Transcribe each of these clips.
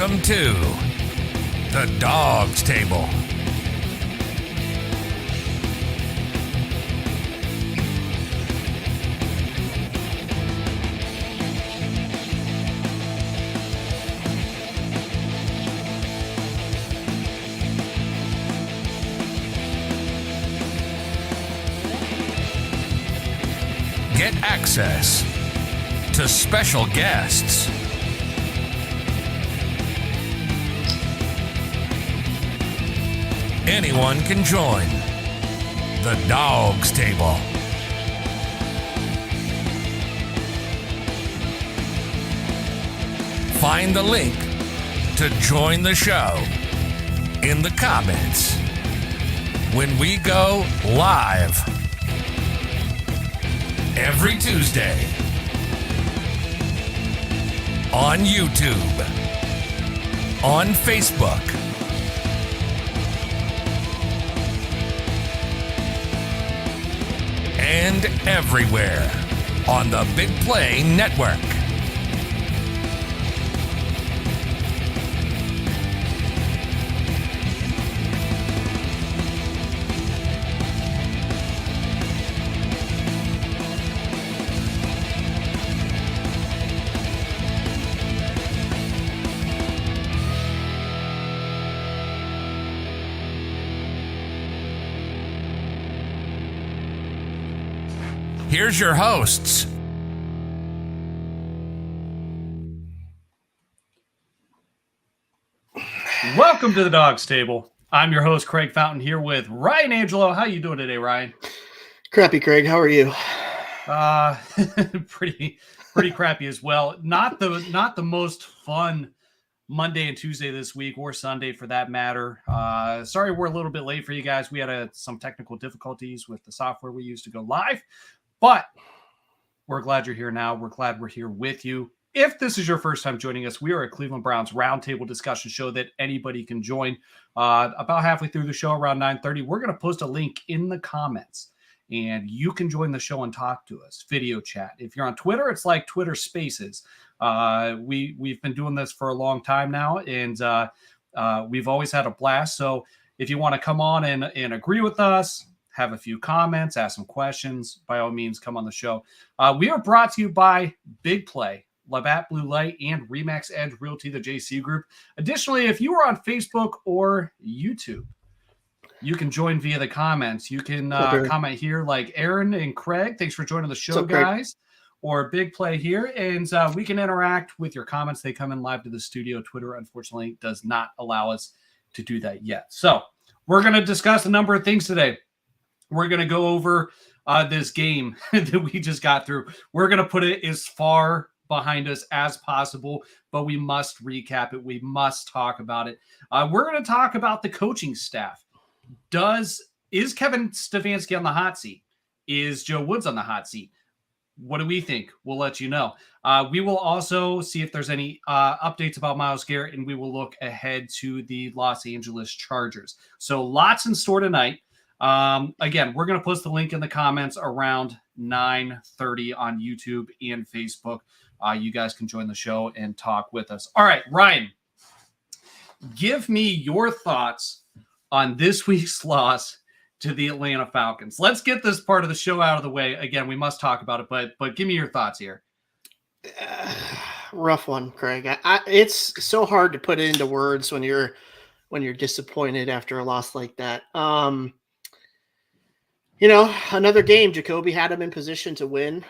Welcome to the Dawgs Table. Get access to special guests, anyone can join the Dawgs Table. Find the link to join the show in the comments when we go live every Tuesday on YouTube, on Facebook, and everywhere on the BIGPLAY network. Here's your hosts. Welcome to the Dawgs Table. I'm your host, Craig Fountain, here with Ryan Angelo. How you doing today, Ryan? Crappy, Craig. How are you? Pretty crappy as well. Not the most fun Monday and Tuesday this week, or Sunday for that matter. Sorry we're a little bit late for you guys. We had some technical difficulties with the software we use to go live. But we're glad you're here now. We're glad we're here with you. If this is your first time joining us, we are a Cleveland Browns roundtable discussion show that anybody can join. About halfway through the show, around 9:30, we're going to post a link in the comments, and you can join the show and talk to us, video chat. If you're on Twitter, it's like Twitter Spaces. We've been doing this for a long time now, and we've always had a blast. So if you want to come on and agree with us, have a few comments, ask some questions, by all means, come on the show. We are brought to you by BIGPLAY, Labatt Blue Light, and Remax Edge Realty, the JC Group. Additionally, if you are on Facebook or YouTube, you can join via the comments. You can comment here like Aaron and Craig. Thanks for joining the show, guys. Or BIGPLAY here, and we can interact with your comments. They come in live to the studio. Twitter, unfortunately, does not allow us to do that yet. So we're going to discuss a number of things today. We're going to go over this game that we just got through. We're going to put it as far behind us as possible, but we must recap it. We must talk about it. We're going to talk about the coaching staff. Is Kevin Stefanski on the hot seat? Is Joe Woods on the hot seat? What do we think? We'll let you know. We will also see if there's any updates about Myles Garrett, and we will look ahead to the Los Angeles Chargers. So lots in store tonight. Again, we're going to post the link in the comments around 9:30 on YouTube and Facebook. You guys can join the show and talk with us. All right, Ryan, give me your thoughts on this week's loss to the Atlanta Falcons. Let's get this part of the show out of the way. Again, we must talk about it, but give me your thoughts here. Rough one, Craig. It's so hard to put it into words when you're disappointed after a loss like that. Another game, Jacoby had him in position to win.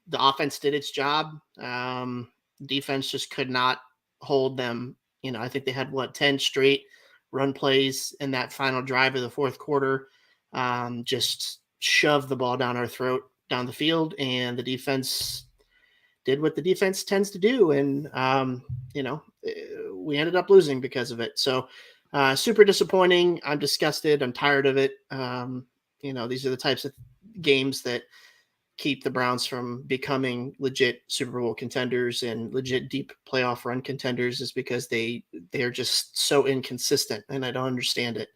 The offense did its job. Defense just could not hold them. I think they had 10 straight run plays in that final drive of the fourth quarter. Just shoved the ball down our throat, down the field, and the defense did what the defense tends to do. And, we ended up losing because of it. So, super disappointing. I'm disgusted. I'm tired of it. These are the types of games that keep the Browns from becoming legit Super Bowl contenders and legit deep playoff run contenders, is because they are just so inconsistent, and I don't understand it.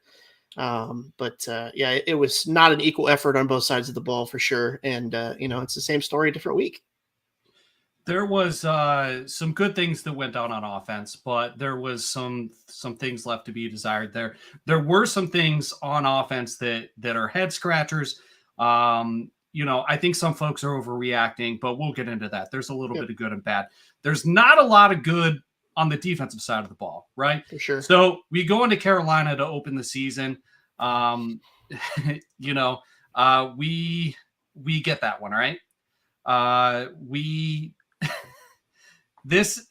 It was not an equal effort on both sides of the ball for sure. And, it's the same story, different week. There was some good things that went down on offense, but there was some things left to be desired there. There were some things on offense that are head scratchers. I think some folks are overreacting, but we'll get into that. There's a little bit of good and bad. There's not a lot of good on the defensive side of the ball, right? For sure. So we go into Carolina to open the season. We get that one, right? This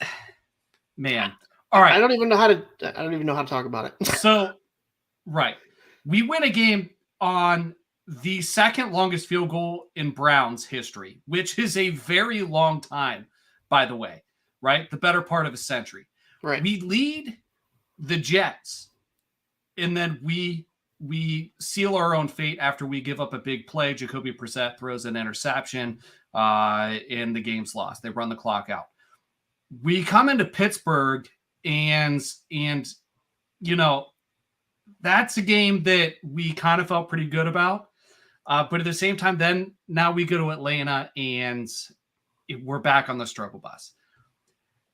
man. All right. I don't even know how to talk about it. So, right. We win a game on the second longest field goal in Browns history, which is a very long time, by the way, right? The better part of a century. Right. We lead the Jets, and then we seal our own fate after we give up a big play. Jacoby Brissett throws an interception, and the game's lost. They run the clock out. We come into Pittsburgh, and that's a game that we kind of felt pretty good about. But at the same time, then now we go to Atlanta, and we're back on the struggle bus.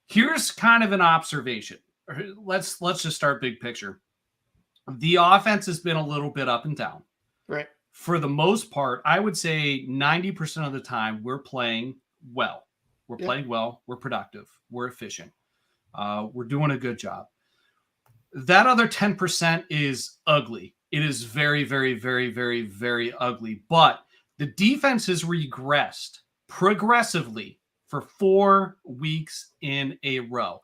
Here's kind of an observation. Let's just start big picture. The offense has been a little bit up and down. Right. For the most part, I would say 90% of the time we're playing well. We're playing well. We're productive. We're efficient. We're doing a good job. That other 10% is ugly. It is very, very, very, very, very ugly. But the defense has regressed progressively for 4 weeks in a row.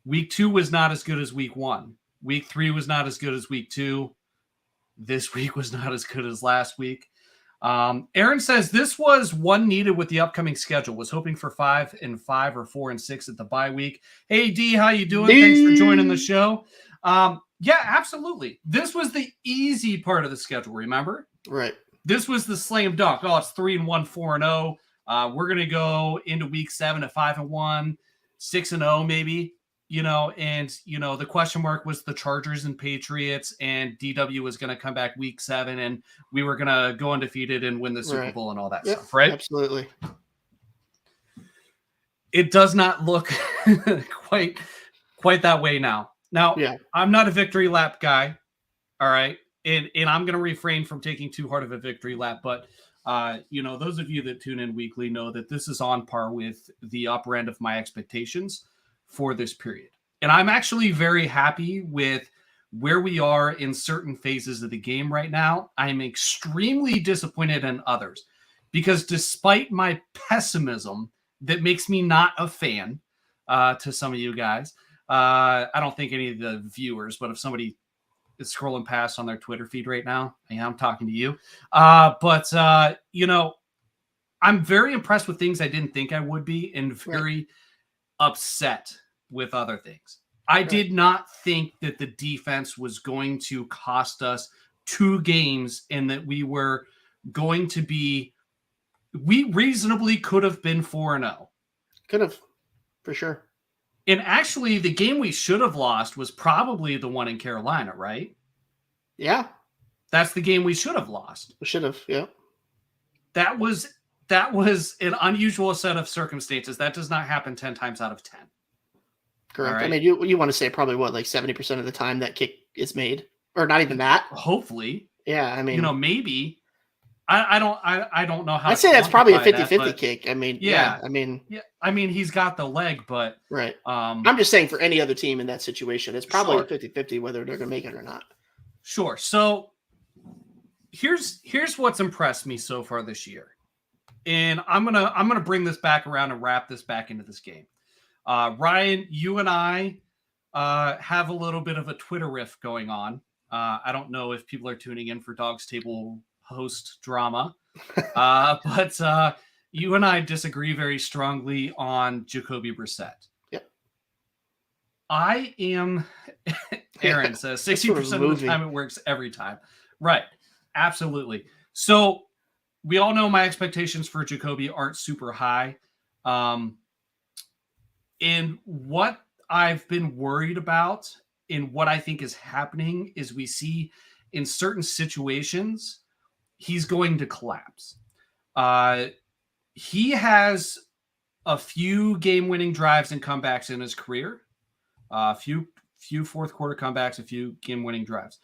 Week 2 was not as good as week 1. Week 3 was not as good as week 2. This week was not as good as last week. Aaron says this was one needed with the upcoming schedule. Was hoping for 5-5 or 4-6 at the bye week. Hey D, how you doing? Thanks for joining the show. Yeah, absolutely. This was the easy part of the schedule. Remember? Right. This was the slam dunk. Oh, it's 3-1, 4-0. We're gonna go into week 7 at 5-1, 6-0 maybe. The question mark was the Chargers and Patriots, and DW was going to come back week 7, and we were going to go undefeated and win the Super Bowl and all that stuff, right? Absolutely. It does not look quite that way now. Now, I'm not a victory lap guy, all right? And I'm going to refrain from taking too hard of a victory lap, but those of you that tune in weekly know that this is on par with the upper end of my expectations for this period. And I'm actually very happy with where we are in certain phases of the game right now. I'm extremely disappointed in others because despite my pessimism that makes me not a fan to some of you guys, I don't think any of the viewers, but if somebody is scrolling past on their Twitter feed right now, I'm talking to you. I'm very impressed with things I didn't think I would be, and very upset with other things. I did not think that the defense was going to cost us 2 games and that we were going to be, we reasonably could have been 4-0. Could have, for sure. And actually the game we should have lost was probably the one in Carolina, right? Yeah. That's the game we should have lost. We should have, yeah. That was an unusual set of circumstances. That does not happen 10 times out of 10. Correct. Right. I mean, you want to say probably like 70% of the time that kick is made, or not even that. Hopefully. Yeah. I mean, maybe. I don't know how. I'd say that's probably a 50-50 kick. I mean, I mean, he's got the leg, but right. I'm just saying for any other team in that situation, it's probably a 50-50 whether they're going to make it or not. Sure. So here's what's impressed me so far this year. And I'm gonna bring this back around and wrap this back into this game. Ryan, you and I have a little bit of a Twitter riff going on. I don't know if people are tuning in for Dawgs Table host drama, but you and I disagree very strongly on Jacoby Brissett. Yep. I am. Aaron says 60% of the time it works every time. Right. Absolutely. So we all know my expectations for Jacoby aren't super high. And what I've been worried about and what I think is happening is we see in certain situations, he's going to collapse. He has a few game-winning drives and comebacks in his career. A few fourth quarter comebacks, a few game-winning drives.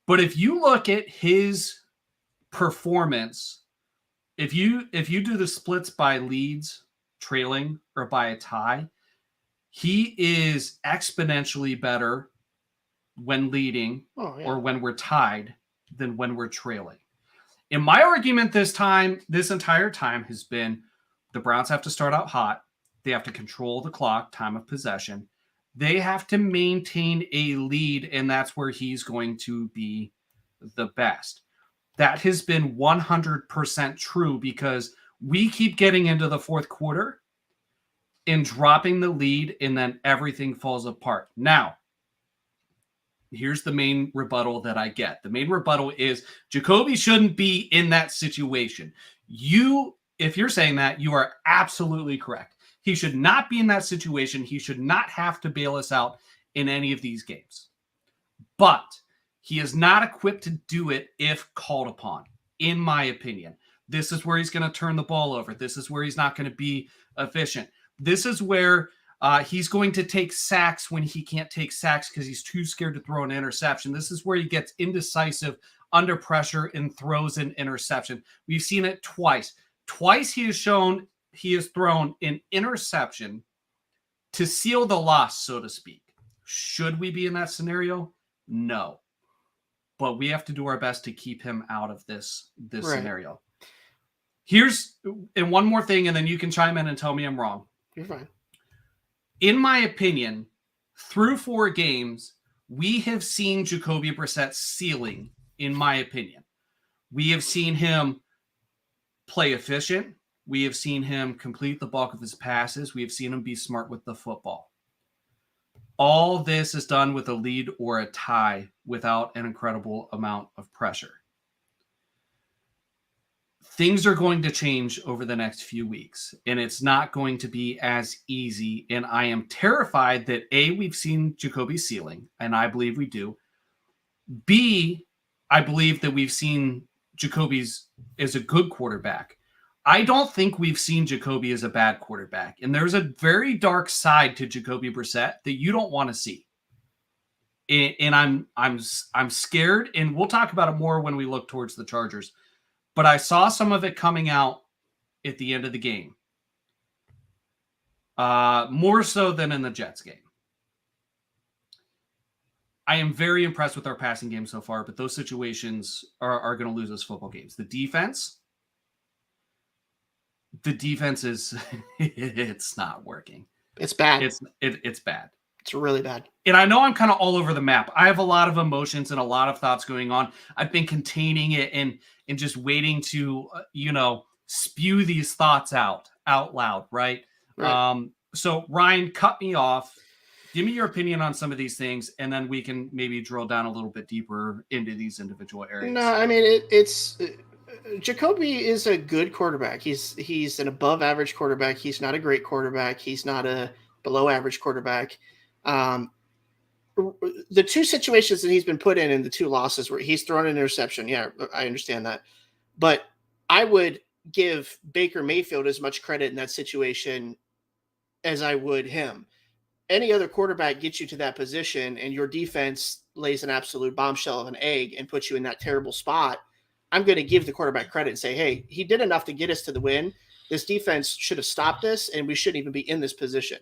But if you look at his performance, if you do the splits by leads, trailing, or by a tie, he is exponentially better when leading or when we're tied than when we're trailing. And my argument this entire time has been the Browns have to start out hot. They have to control the clock, time of possession. They have to maintain a lead, and that's where he's going to be the best. That has been 100% true because we keep getting into the fourth quarter and dropping the lead, and then everything falls apart. Now, here's the main rebuttal that I get. The main rebuttal is Jacoby shouldn't be in that situation. If you're saying that, you are absolutely correct. He should not be in that situation. He should not have to bail us out in any of these games. But he is not equipped to do it if called upon, in my opinion. This is where he's going to turn the ball over. This is where he's not going to be efficient. This is where he's going to take sacks when he can't take sacks because he's too scared to throw an interception. This is where he gets indecisive under pressure and throws an interception. We've seen it twice. Twice he has thrown an interception to seal the loss, so to speak. Should we be in that scenario? No. But we have to do our best to keep him out of this right. Scenario. And one more thing, and then you can chime in and tell me I'm wrong. You're fine. In my opinion, through 4 games, we have seen Jacoby Brissett's ceiling, in my opinion. We have seen him play efficient. We have seen him complete the bulk of his passes. We have seen him be smart with the football. All this is done with a lead or a tie without an incredible amount of pressure. Things are going to change over the next few weeks, and it's not going to be as easy. And I am terrified that A, we've seen Jacoby's ceiling, and I believe we do. B, I believe that we've seen Jacoby's as a good quarterback. I don't think we've seen Jacoby as a bad quarterback. And there's a very dark side to Jacoby Brissett that you don't want to see. And I'm scared, and we'll talk about it more when we look towards the Chargers. But I saw some of it coming out at the end of the game. More so than in the Jets game. I am very impressed with our passing game so far, but those situations are going to lose us football games. The defense is it's not working. It's bad. It's bad. It's really bad. And I know I'm kind of all over the map. I have a lot of emotions and a lot of thoughts going on. I've been containing it and just waiting to spew these thoughts out loud, right? So Ryan, cut me off. Give me your opinion on some of these things, and then we can maybe drill down a little bit deeper into these individual areas. No, I mean it's Jacoby is a good quarterback. He's an above average quarterback. He's not a great quarterback. He's not a below average quarterback. The 2 situations that he's been put in the 2 losses where he's thrown an interception. Yeah, I understand that. But I would give Baker Mayfield as much credit in that situation as I would him. Any other quarterback gets you to that position and your defense lays an absolute bombshell of an egg and puts you in that terrible spot. I'm going to give the quarterback credit and say, hey, he did enough to get us to the win. This defense should have stopped us, and we shouldn't even be in this position.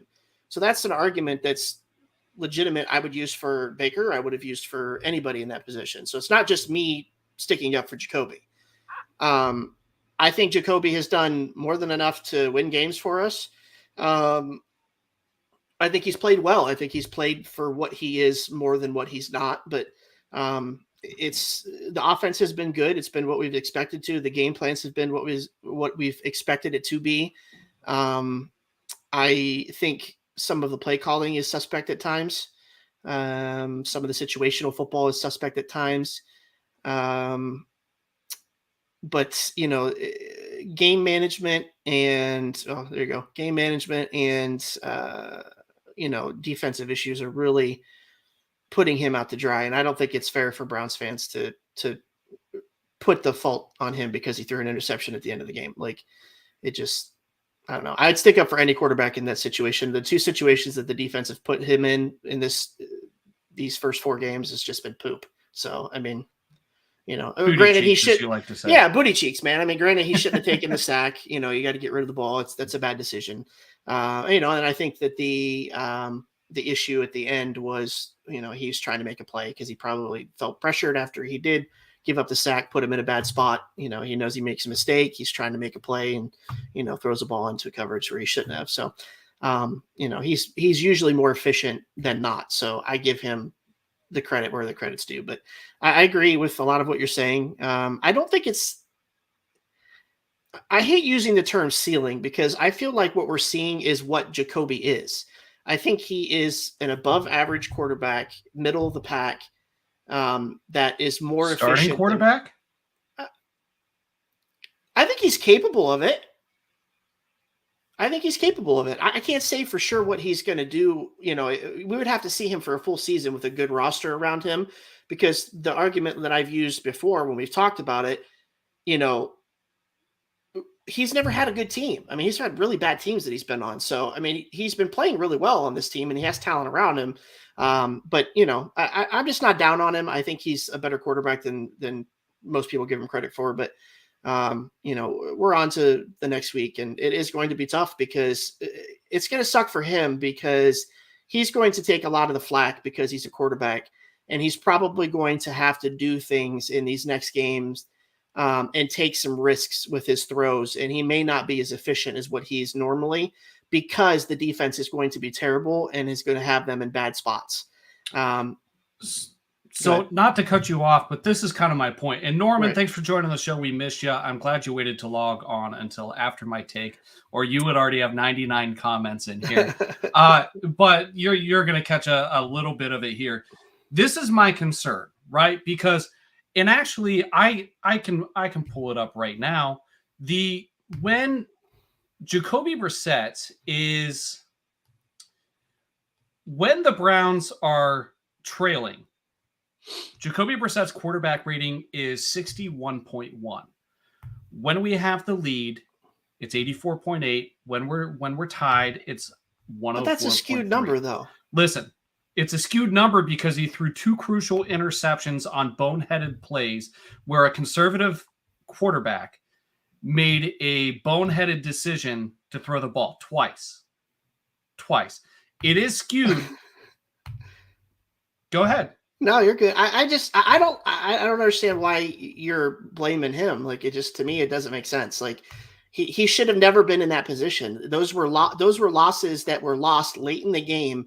So that's an argument that's legitimate. I would use for Baker. I would have used for anybody in that position. So it's not just me sticking up for Jacoby. I think Jacoby has done more than enough to win games for us. I think he's played well. I think he's played for what he is more than what he's not. But it's the offense has been good. It's been what we've expected to. The game plans have been what we've expected it to be. I think some of the play calling is suspect at times. Some of the situational football is suspect at times. But game management and game management and defensive issues are really putting him out to dry. And I don't think it's fair for Browns fans to put the fault on him because he threw an interception at the end of the game. Like, it just, I don't know. I'd stick up for any quarterback in that situation. The two situations that the defense have put him in these first 4 games has just been poop. So, I mean, Booty granted he cheeks, as should, you like to say. yeah, booty cheeks, man. I mean, granted he shouldn't have taken the sack. You got to get rid of the ball. That's a bad decision. And I think that the issue at the end was, he's trying to make a play because he probably felt pressured after he did give up the sack, put him in a bad spot. He knows he makes a mistake. He's trying to make a play and, throws a ball into coverage where he shouldn't have. So, he's usually more efficient than not. So I give him the credit where the credit's due. But I agree with a lot of what you're saying. I don't think I hate using the term ceiling because I feel like what we're seeing is what Jacoby is. I think he is an above average quarterback, middle of the pack, that is more starting efficient. Quarterback? I think he's capable of it. I can't say for sure what he's going to do. We would have to see him for a full season with a good roster around him, because the argument that I've used before when we've talked about it, he's never had a good team. I mean, he's had really bad teams that he's been on. So, I mean, he's been playing really well on this team and he has talent around him. But I'm just not down on him. I think he's a better quarterback than most people give him credit for. But we're on to the next week, and it is going to be tough because it's going to suck for him, because he's going to take a lot of the flack because he's a quarterback, and he's probably going to have to do things in these next games and take some risks with his throws. And he may not be as efficient as what he's normally, because the defense is going to be terrible and is going to have them in bad spots. So not to cut you off, but this is kind of my point. And Norman, Right. Thanks for joining the show. We missed you. I'm glad you waited to log on until after my take, or you would already have 99 comments in here. But you're going to catch a little bit of it here. This is my concern, right? Because, and actually I can pull it up right now. When Jacoby Brissett is, when the Browns are trailing, Jacoby Brissett's quarterback rating is 61.1. When we have the lead, it's 84.8. When we're tied, it's 104. But that's a skewed number, though. Listen, it's a skewed number because he threw 2 crucial interceptions on boneheaded plays where a conservative quarterback made a boneheaded decision to throw the ball twice. It is skewed. Go ahead. No, you're good. I don't understand why you're blaming him. Like, to me, it doesn't make sense. Like, he should have never been in that position. Those were losses that were lost late in the game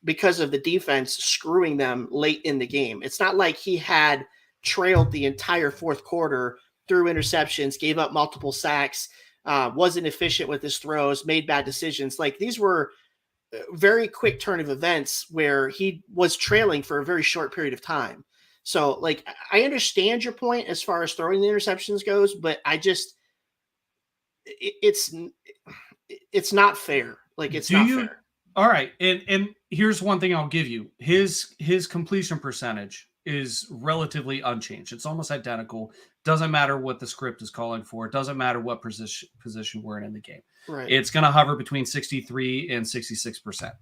because of the defense screwing them late in the game. It's not like he had trailed the entire fourth quarter, threw interceptions, gave up multiple sacks, wasn't efficient with his throws, made bad decisions. Like, these were very quick turn of events where he was trailing for a very short period of time. So, like, I understand your point as far as throwing the interceptions goes, but it's not fair. Like, it's not fair. All right. And here's one thing I'll give you. His completion percentage is relatively unchanged. It's almost identical. Doesn't matter what the script is calling for. It doesn't matter what position we're in the game. Right. It's going to hover between 63 and 66%.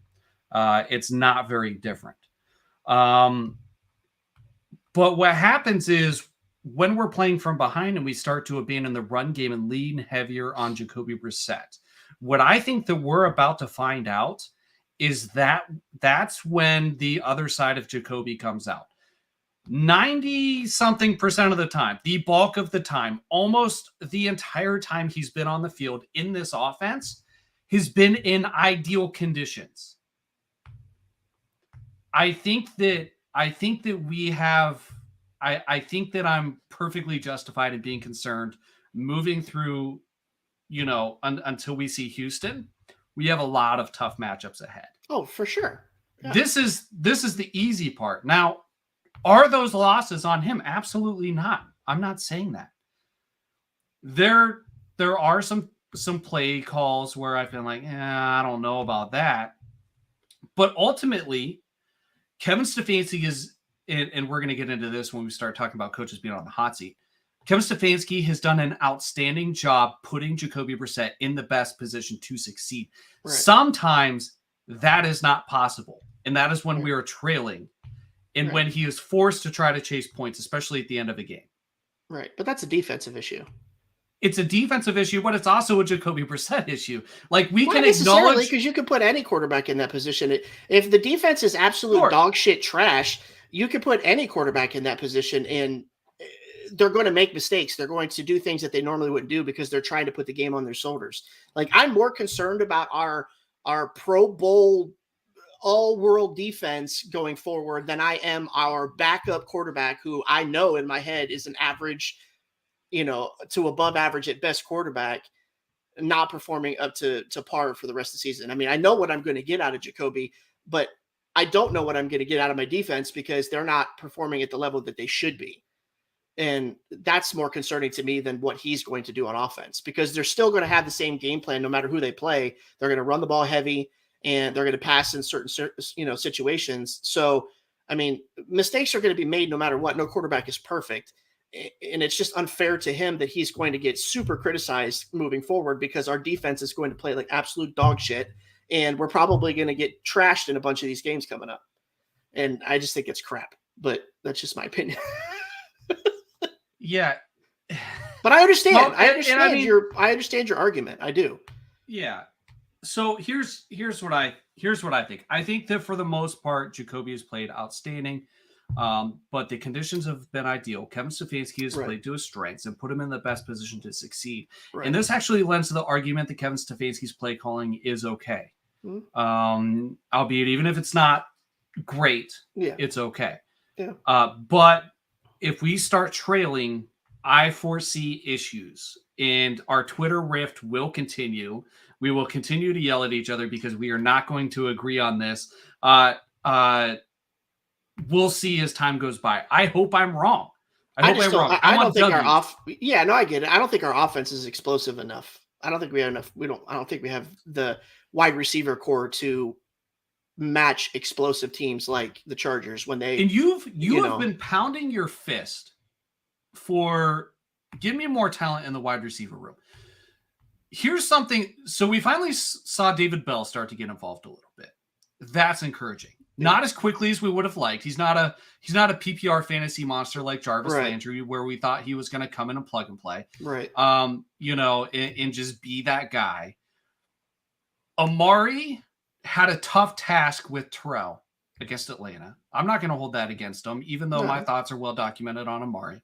It's not very different. But what happens is when we're playing from behind and we start to abandon the run game and lean heavier on Jacoby Brissett, what I think that we're about to find out is that's when the other side of Jacoby comes out. 90-something% of the time, the bulk of the time, almost the entire time he's been on the field in this offense, has been in ideal conditions. I think that I'm perfectly justified in being concerned moving through, until we see Houston. We have a lot of tough matchups ahead. Oh, for sure. Yeah. This is the easy part. Now, are those losses on him? Absolutely not. I'm not saying that. There are some play calls where I've been like, I don't know about that. But ultimately, Kevin Stefanski is, and we're going to get into this when we start talking about coaches being on the hot seat. Kevin Stefanski has done an outstanding job putting Jacoby Brissett in the best position to succeed. Right. Sometimes that is not possible, and that is when we are trailing and when he is forced to try to chase points, especially at the end of a game. Right, but that's a defensive issue. It's a defensive issue, but it's also a Jacoby Brissett issue. Like, we can acknowledge, because you can put any quarterback in that position. If the defense is absolute dog shit trash, you can put any quarterback in that position, and they're going to make mistakes. They're going to do things that they normally wouldn't do because they're trying to put the game on their shoulders. Like, I'm more concerned about our Pro Bowl all-world defense going forward than I am our backup quarterback, who I know in my head is an average, to above average at best quarterback, not performing up to par for the rest of the season. I mean, I know what I'm going to get out of Jacoby, but I don't know what I'm going to get out of my defense because they're not performing at the level that they should be. And that's more concerning to me than what he's going to do on offense, because they're still going to have the same game plan no matter who they play. They're going to run the ball heavy and they're going to pass in certain situations. So, I mean, mistakes are going to be made no matter what. No quarterback is perfect. And it's just unfair to him that he's going to get super criticized moving forward because our defense is going to play like absolute dog shit. And we're probably going to get trashed in a bunch of these games coming up. And I just think it's crap, but that's just my opinion. Yeah. But I understand. Well, I understand your argument. I do. Yeah. So here's what I think. I think that for the most part, Jacoby has played outstanding. But the conditions have been ideal. Kevin Stefanski has played to his strengths and put him in the best position to succeed. Right. And this actually lends to the argument that Kevin Stefanski's play calling is okay. Mm-hmm. Albeit even if it's not great, it's okay. Yeah. But if we start trailing, I foresee issues, and our Twitter rift will continue. We will continue to yell at each other because we are not going to agree on this. We'll see as time goes by. I hope I'm wrong. I don't think I get it. I don't think our offense is explosive enough. I don't think we have enough. I don't think we have the wide receiver core to match explosive teams like the Chargers when they. And you have been pounding your fist for give me more talent in the wide receiver room. Here's something. So we finally saw David Bell start to get involved a little bit. That's encouraging. Not as quickly as we would have liked. He's not a PPR fantasy monster like Jarvis Landry, where we thought he was going to come in and plug and play. Right. And just be that guy. Amari had a tough task with Terrell against Atlanta. I'm not going to hold that against him, even though my thoughts are well documented on Amari.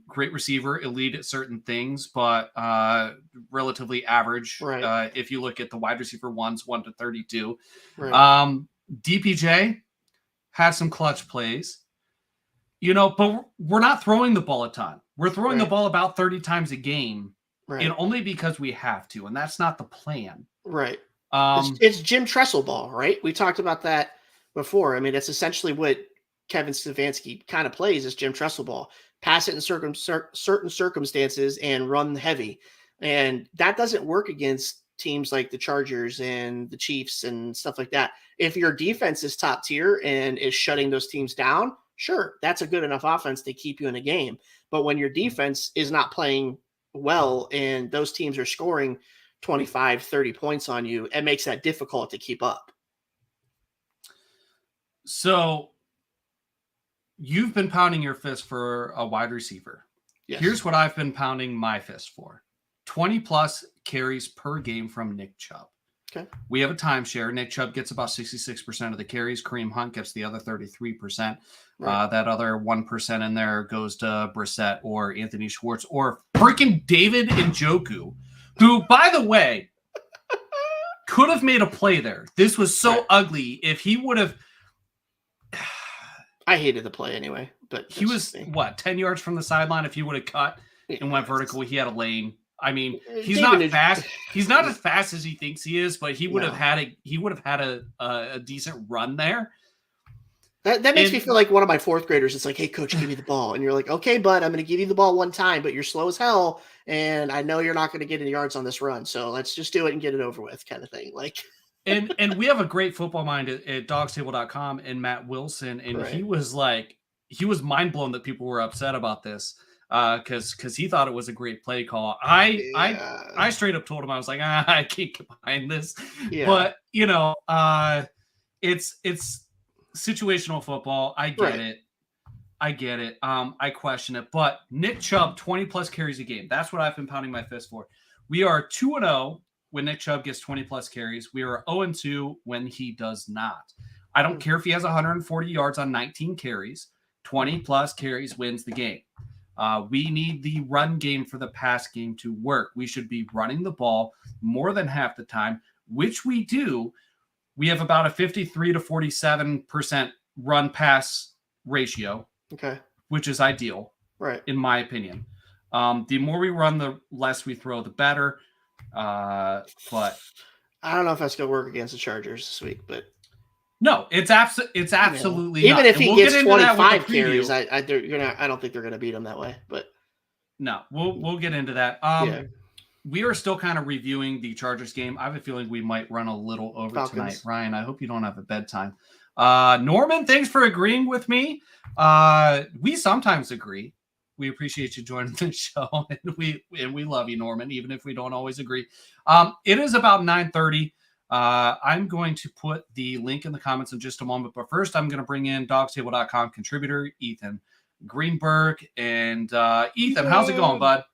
Great receiver, elite at certain things, but relatively average. Right. If you look at the wide receiver ones, 1 to 32. Right. DPJ had some clutch plays, but we're not throwing the ball a ton. We're throwing the ball about 30 times a game, and only because we have to, and that's not the plan. Right. It's Jim Tressel ball, right? We talked about that before. I mean, that's essentially what Kevin Stefanski kind of plays is Jim Tressel ball. Pass it in certain circumstances and run heavy. And that doesn't work against teams like the Chargers and the Chiefs and stuff like that. If your defense is top tier and is shutting those teams down, sure, that's a good enough offense to keep you in a game. But when your defense is not playing well and those teams are scoring 25, 30 points on you, it makes that difficult to keep up. So you've been pounding your fist for a wide receiver. Yes. Here's what I've been pounding my fist for. 20 plus carries per game from Nick Chubb. Okay. We have a timeshare. Nick Chubb gets about 66% of the carries. Kareem Hunt gets the other 33%. Right. That other 1% in there goes to Brissett or Anthony Schwartz or freaking David Njoku, who, by the way, could have made a play there. This was so ugly. If he would have... I hated the play anyway, but he was 10 yards from the sideline. If he would have cut and went vertical, he had a lane. I mean, he's not fast. He's not as fast as he thinks he is, but he would have had a decent run there. That makes me feel like one of my fourth graders. It's like, hey, coach, give me the ball. And you're like, okay, bud, I'm going to give you the ball one time, but you're slow as hell. And I know you're not going to get any yards on this run. So let's just do it and get it over with kind of thing. Like, and we have a great football mind at dawgstable.com and Matt Wilson. And he was mind blown that people were upset about this. because he thought it was a great play call. I straight up told him, I was like, I can't get behind this. Yeah. But it's situational football. I get it. I question it. But Nick Chubb, 20 plus carries a game. That's what I've been pounding my fist for. We are 2-0 when Nick Chubb gets 20 plus carries. We are 0-2 when he does not. I don't care if he has 140 yards on 19 carries. 20 plus carries wins the game. We need the run game for the pass game to work. We should be running the ball more than half the time, which we do. We have about a 53 to 47% run pass ratio. Okay. Which is ideal. Right. In my opinion. The more we run, the less we throw, the better. But I don't know if that's going to work against the Chargers this week, but no, it's absolutely even not. if he gets 25 carries, I don't think they're going to beat him that way. But no, we'll get into that. We are still kind of reviewing the Chargers game. I have a feeling we might run a little over Falcons tonight. Ryan, I hope you don't have a bedtime. Norman, thanks for agreeing with me. We sometimes agree. We appreciate you joining the show, and we love you, Norman, even if we don't always agree. It is about 9:30. I'm going to put the link in the comments in just a moment, but first I'm going to bring in dawgstable.com contributor Ethan Greenberg. And Ethan, how's it going, bud?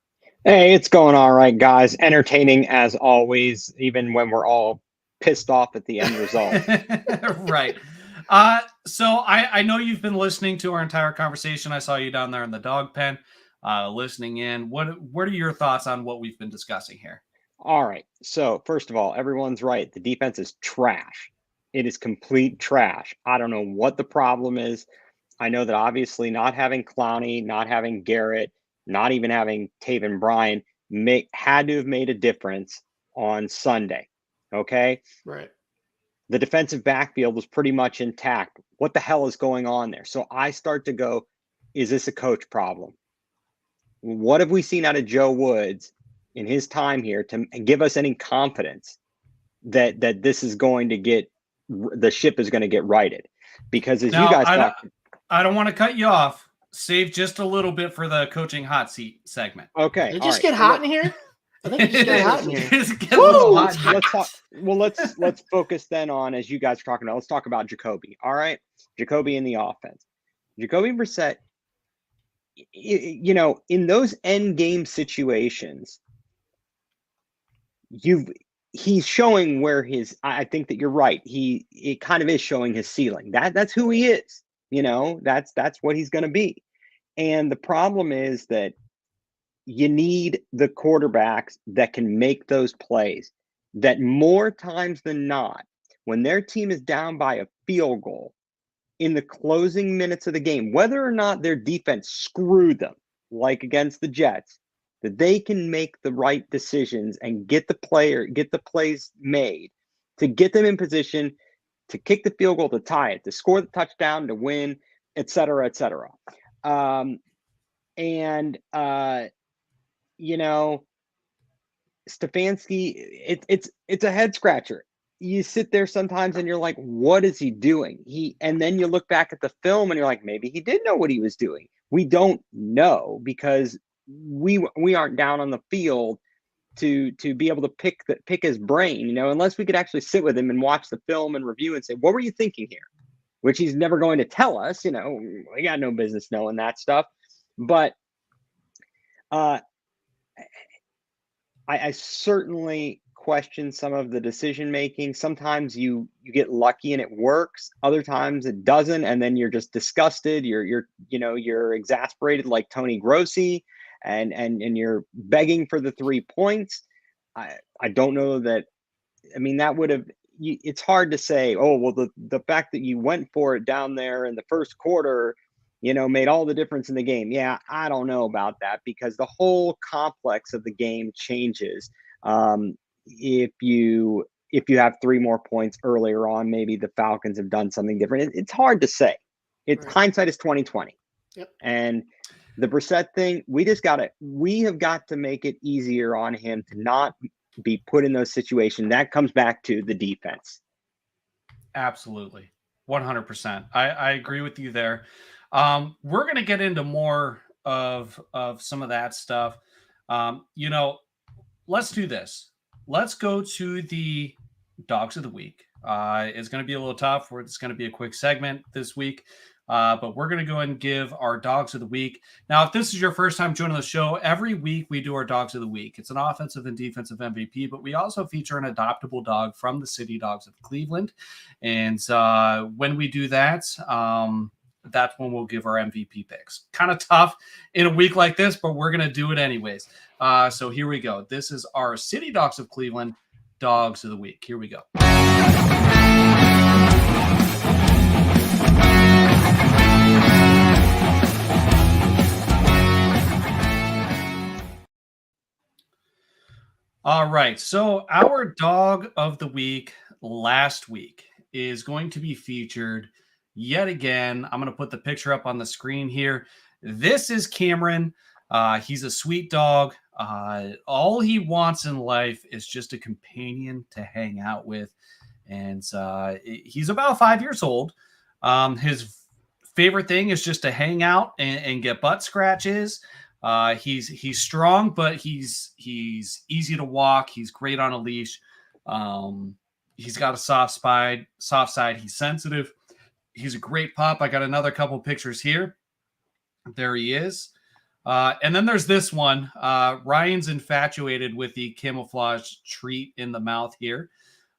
Hey, it's going all right, guys. Entertaining as always, even when we're all pissed off at the end result. Right. So I know you've been listening to our entire conversation. I saw you down there in the dog pen, listening in. What are your thoughts on what we've been discussing here? All right. So first of all, everyone's right. The defense is trash. It is complete trash. I don't know what the problem is. I know that obviously not having Clowney, not having Garrett, not even having Taven Bryan had to have made a difference on Sunday. Okay. Right. The defensive backfield was pretty much intact. What the hell is going on there? So I start to go, is this a coach problem? What have we seen out of Joe Woods in his time here to give us any confidence that this is going to the ship is going to get righted? Because as you guys I don't want to cut you off. Save just a little bit for the coaching hot seat segment. Okay. Did it just get hot in here? I think it just got hot in here. Let's focus then on, as you guys are talking about, let's talk about Jacoby. All right. Jacoby in the offense. Jacoby Brissett, in those end game situations, he's showing where I think that you're right. It kind of is showing his ceiling. That's who he is. That's what he's going to be. And the problem is that you need the quarterbacks that can make those plays, that more times than not, when their team is down by a field goal in the closing minutes of the game, whether or not their defense screwed them, like against the Jets, that they can make the right decisions and get the plays made to get them in position to kick the field goal, to tie it, to score the touchdown, to win, et cetera, et cetera. Stefanski, it's a head scratcher. You sit there sometimes and you're like, what is he doing? And then you look back at the film and you're like, maybe he did know what he was doing. We don't know because we aren't down on the field to be able to pick his brain, unless we could actually sit with him and watch the film and review and say, what were you thinking here? Which he's never going to tell us. We got no business knowing that stuff. But I certainly question some of the decision making. Sometimes you get lucky and it works. Other times it doesn't, and then you're just disgusted. You're exasperated like Tony Grossi, and you're begging for the 3 points. I don't know that. I mean, that would have. It's hard to say. Oh well, the fact that you went for it down there in the first quarter, made all the difference in the game. Yeah, I don't know about that because the whole complex of the game changes. If you have 3 more points earlier on, maybe the Falcons have done something different. It's hard to say. Right. Hindsight is 20/20. Yep. And the Brissett thing, we have got to make it easier on him to not be put in those situations. That comes back to the defense. Absolutely. 100%. I agree with you there. We're going to get into more of some of that stuff, let's do this. Let's go to the Dogs of the Week. It's going to be a little tough. It's going to be a quick segment this week. But we're going to go ahead and give our Dogs of the Week. Now, if this is your first time joining the show, every week we do our Dogs of the Week. It's an offensive and defensive MVP, but we also feature an adoptable dog from the City Dogs of Cleveland. And when we do that, that's when we'll give our MVP picks. Kind of tough in a week like this, but we're going to do it anyways. So here we go. This is our City Dogs of Cleveland Dogs of the Week. Here we go. All right, so our Dog of the Week last week is going to be featured yet again. I'm going to put the picture up on the screen here. This is Cameron. He's a sweet dog. All he wants in life is just a companion to hang out with. And he's about 5 years old. His favorite thing is just to hang out and get butt scratches. He's strong, but he's easy to walk. He's great on a leash. He's got a soft side. He's sensitive. He's a great pup. I got another couple pictures here. There he is. And then there's this one. Ryan's infatuated with the camouflage treat in the mouth here.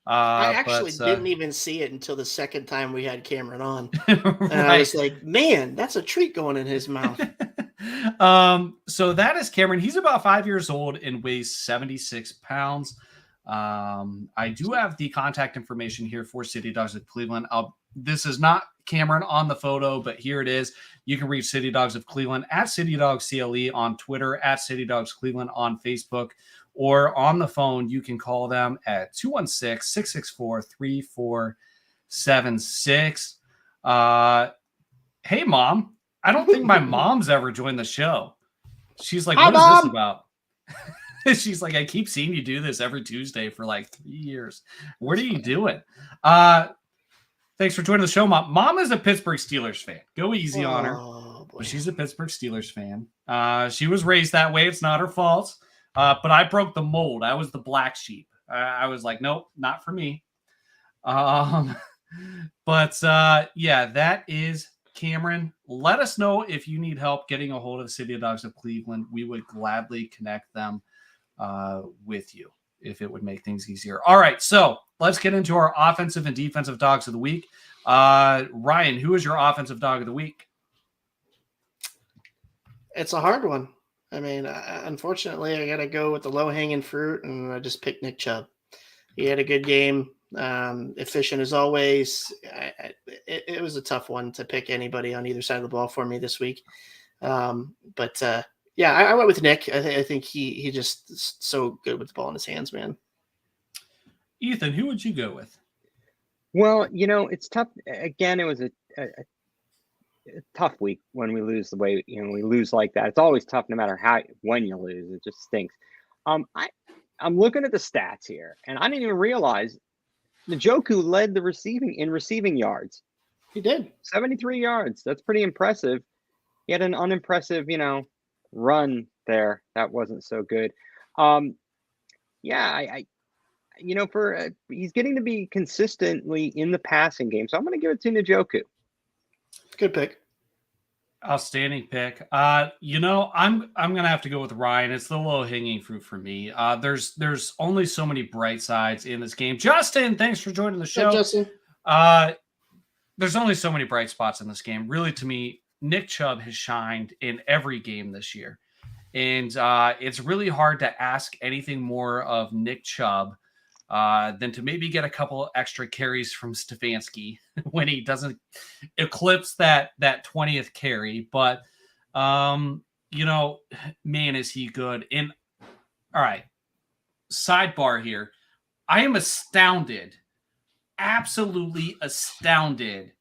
I actually didn't even see it until the second time we had Cameron on. Right. And I was like, man, that's a treat going in his mouth. So that is Cameron. He's about 5 years old and weighs 76 pounds. I do have the contact information here for City Dogs of Cleveland. This is not Cameron on the photo, but here it is. You can reach City Dogs of Cleveland at City Dogs CLE on Twitter, at City Dogs Cleveland on Facebook, or on the phone. You can call them at 216-664-3476. Hey, Mom. I don't think my mom's ever joined the show. She's like, what is this about? She's like, I keep seeing you do this every Tuesday for like 3 years. What are you doing? Thanks for joining the show, Mom. Mom is a Pittsburgh Steelers fan. Go easy on her. But she's a Pittsburgh Steelers fan. She was raised that way. It's not her fault. But I broke the mold. I was the black sheep. I was like, nope, not for me. Yeah, that is Cameron. Let us know if you need help getting a hold of the City of Dogs of Cleveland. We would gladly connect them with you if it would make things easier. All right, so let's get into our offensive and defensive dogs of the week. Ryan, who is your offensive dog of the week? It's a hard one. I mean, unfortunately, I got to go with the low-hanging fruit, and I just picked Nick Chubb. He had a good game, efficient as always. It was a tough one to pick anybody on either side of the ball for me this week. Yeah, I went with Nick. I think he just is so good with the ball in his hands, man. Ethan, who would you go with? Well, it's tough. Again, it was a tough week when we lose the way we lose like that. It's always tough, no matter when you lose. It just stinks. I'm looking at the stats here, and I didn't even realize Njoku led the receiving yards. He did 73 yards. That's pretty impressive. He had an unimpressive, run there that wasn't so good. He's getting to be consistently in the passing game, so I'm going to give it to Njoku. Good pick. Outstanding pick. I'm gonna have to go with Ryan. It's the low hanging fruit for me. There's only so many bright sides in this game. Justin, thanks for joining the show. Hey, Justin. There's only so many bright spots in this game. Really, to me, Nick Chubb has shined in every game this year, and it's really hard to ask anything more of Nick Chubb than to maybe get a couple extra carries from Stefanski when he doesn't eclipse that 20th carry. But, man, is he good. And all right, sidebar here. I am astounded, absolutely astounded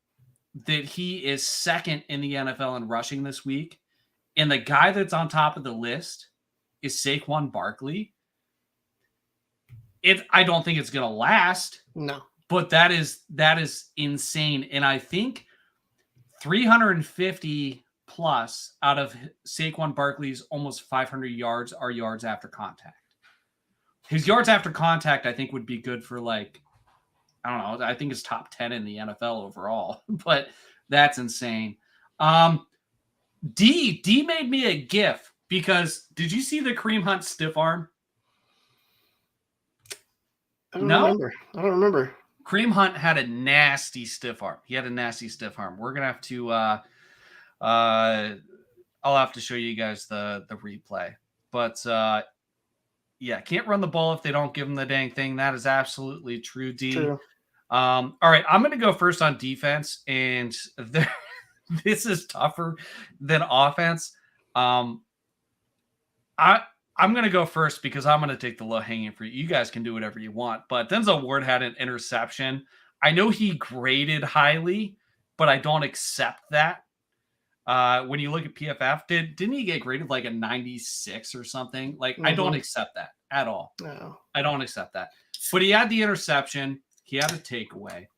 that he is second in the NFL in rushing this week. And the guy that's on top of the list is Saquon Barkley. I don't think it's going to last. No. But that is insane. And I think 350 plus out of Saquon Barkley's almost 500 yards are yards after contact. His yards after contact, I think, would be good for like, I don't know. I think it's top 10 in the NFL overall, but that's insane. D made me a GIF because did you see the Kareem Hunt stiff arm? I don't remember. Kareem Hunt had a nasty stiff arm. We're gonna have to I'll have to show you guys the replay. But yeah, can't run the ball if they don't give him the dang thing. That is absolutely true, D. True. All right, I'm gonna go first on defense, and this is tougher than offense. I'm going to go first because I'm going to take the low hanging fruit. You guys can do whatever you want, but Denzel Ward had an interception. I know he graded highly, but I don't accept that. When you look at PFF, didn't he get graded like a 96 or something? Like, I don't accept that at all. No. I don't accept that. But he had the interception. He had a takeaway.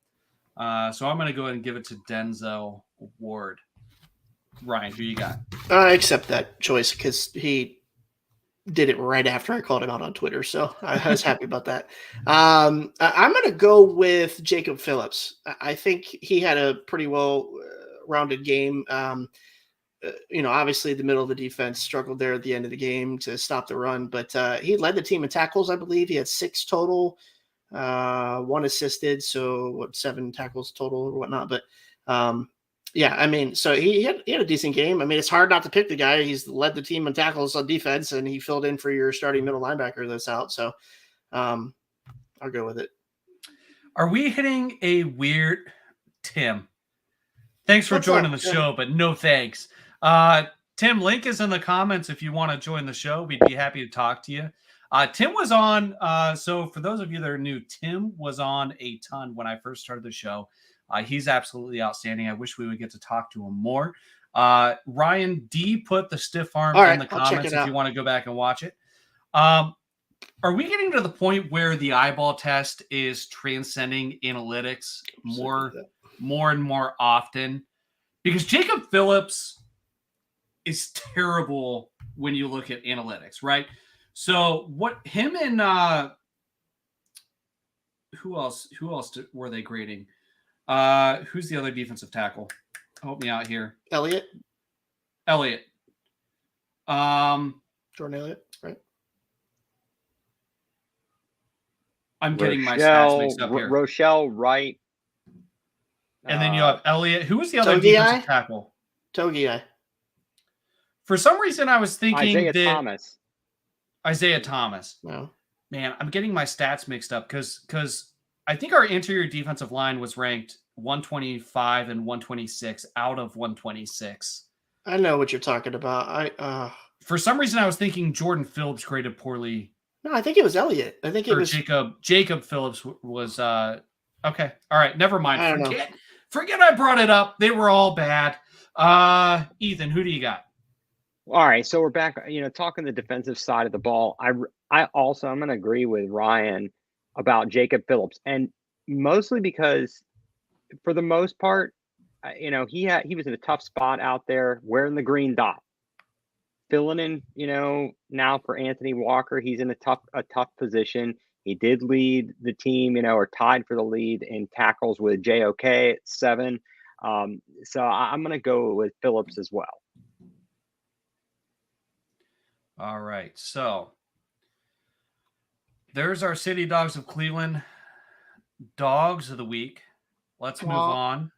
So I'm going to go ahead and give it to Denzel Ward. Ryan, who you got? I accept that choice because he did it right after I called him out on Twitter. So I was happy about that. I'm going to go with Jacob Phillips. I think he had a pretty well-rounded game. Obviously the middle of the defense struggled there at the end of the game to stop the run, but he led the team in tackles. I believe he had 6 total, 1 assisted. So 7 tackles total or whatnot. But yeah, I mean, so he had a decent game. I mean, it's hard not to pick the guy. He's led the team in tackles on defense, and he filled in for your starting middle linebacker that's out. So I'll go with it. Are we hitting a weird Tim? Thanks for joining the show, but no thanks. Tim, link is in the comments if you want to join the show. We'd be happy to talk to you. Tim was on. So for those of you that are new, Tim was on a ton when I first started the show. He's absolutely outstanding. I wish we would get to talk to him more. Ryan D put the stiff arm in the comments if you want to go back and watch it. Are we getting to the point where the eyeball test is transcending analytics more and more often? Because Jacob Phillips is terrible when you look at analytics, right? So what him and who else were they grading? Who's the other defensive tackle? Help me out here. Elliott. Jordan Elliott, right? I'm getting my stats mixed up here. Rochelle Wright. And then you have Elliott. Who was the other defensive tackle? Togiai. For some reason, I was thinking Isaiah Thomas. No. Man, I'm getting my stats mixed up because I think our interior defensive line was ranked 125 and 126 out of 126. I know what you're talking about. For some reason, I was thinking Jordan Phillips graded poorly. No, I think it was Elliott. I think it was Jacob Phillips was okay. All right, never mind. Forget I brought it up. They were all bad. Ethan, who do you got? All right, so we're back. Talking the defensive side of the ball. I'm going to agree with Ryan about Jacob Phillips, and mostly because, for the most part, he was in a tough spot out there, wearing the green dot, filling in. Now for Anthony Walker, he's in a tough position. He did lead the team, or tied for the lead in tackles with JOK at 7. So I'm going to go with Phillips as well. All right, so there's our City Dogs of Cleveland Dogs of the Week. Let's move on.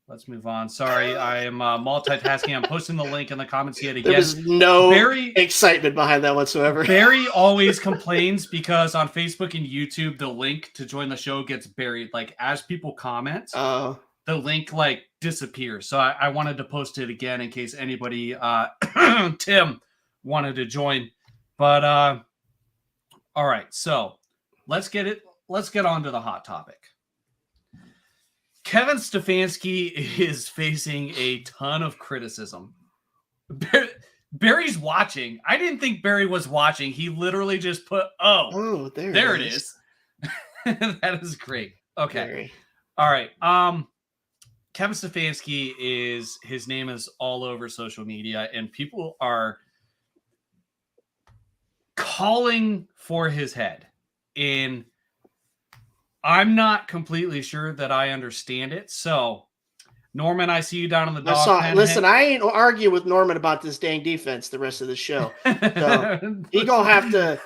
Let's move on. Sorry, I am multitasking. I'm posting the link in the comments yet again. There's no excitement behind that whatsoever. Barry always complains because on Facebook and YouTube, the link to join the show gets buried. Like, as people comment, the link disappears. So I wanted to post it again in case anybody, Tim, wanted to join. But all right, so let's get on to the hot topic. Kevin Stefanski is facing a ton of criticism. Barry's watching. I didn't think Barry was watching. He literally just put, there it is. That is great. Okay. Barry. All right. Kevin Stefanski his name is all over social media, and people are calling for his head. And I'm not completely sure that I understand it. So, Norman, I see you down in the dog pen. Listen, I ain't argue with Norman about this dang defense the rest of the show. So he gonna have to,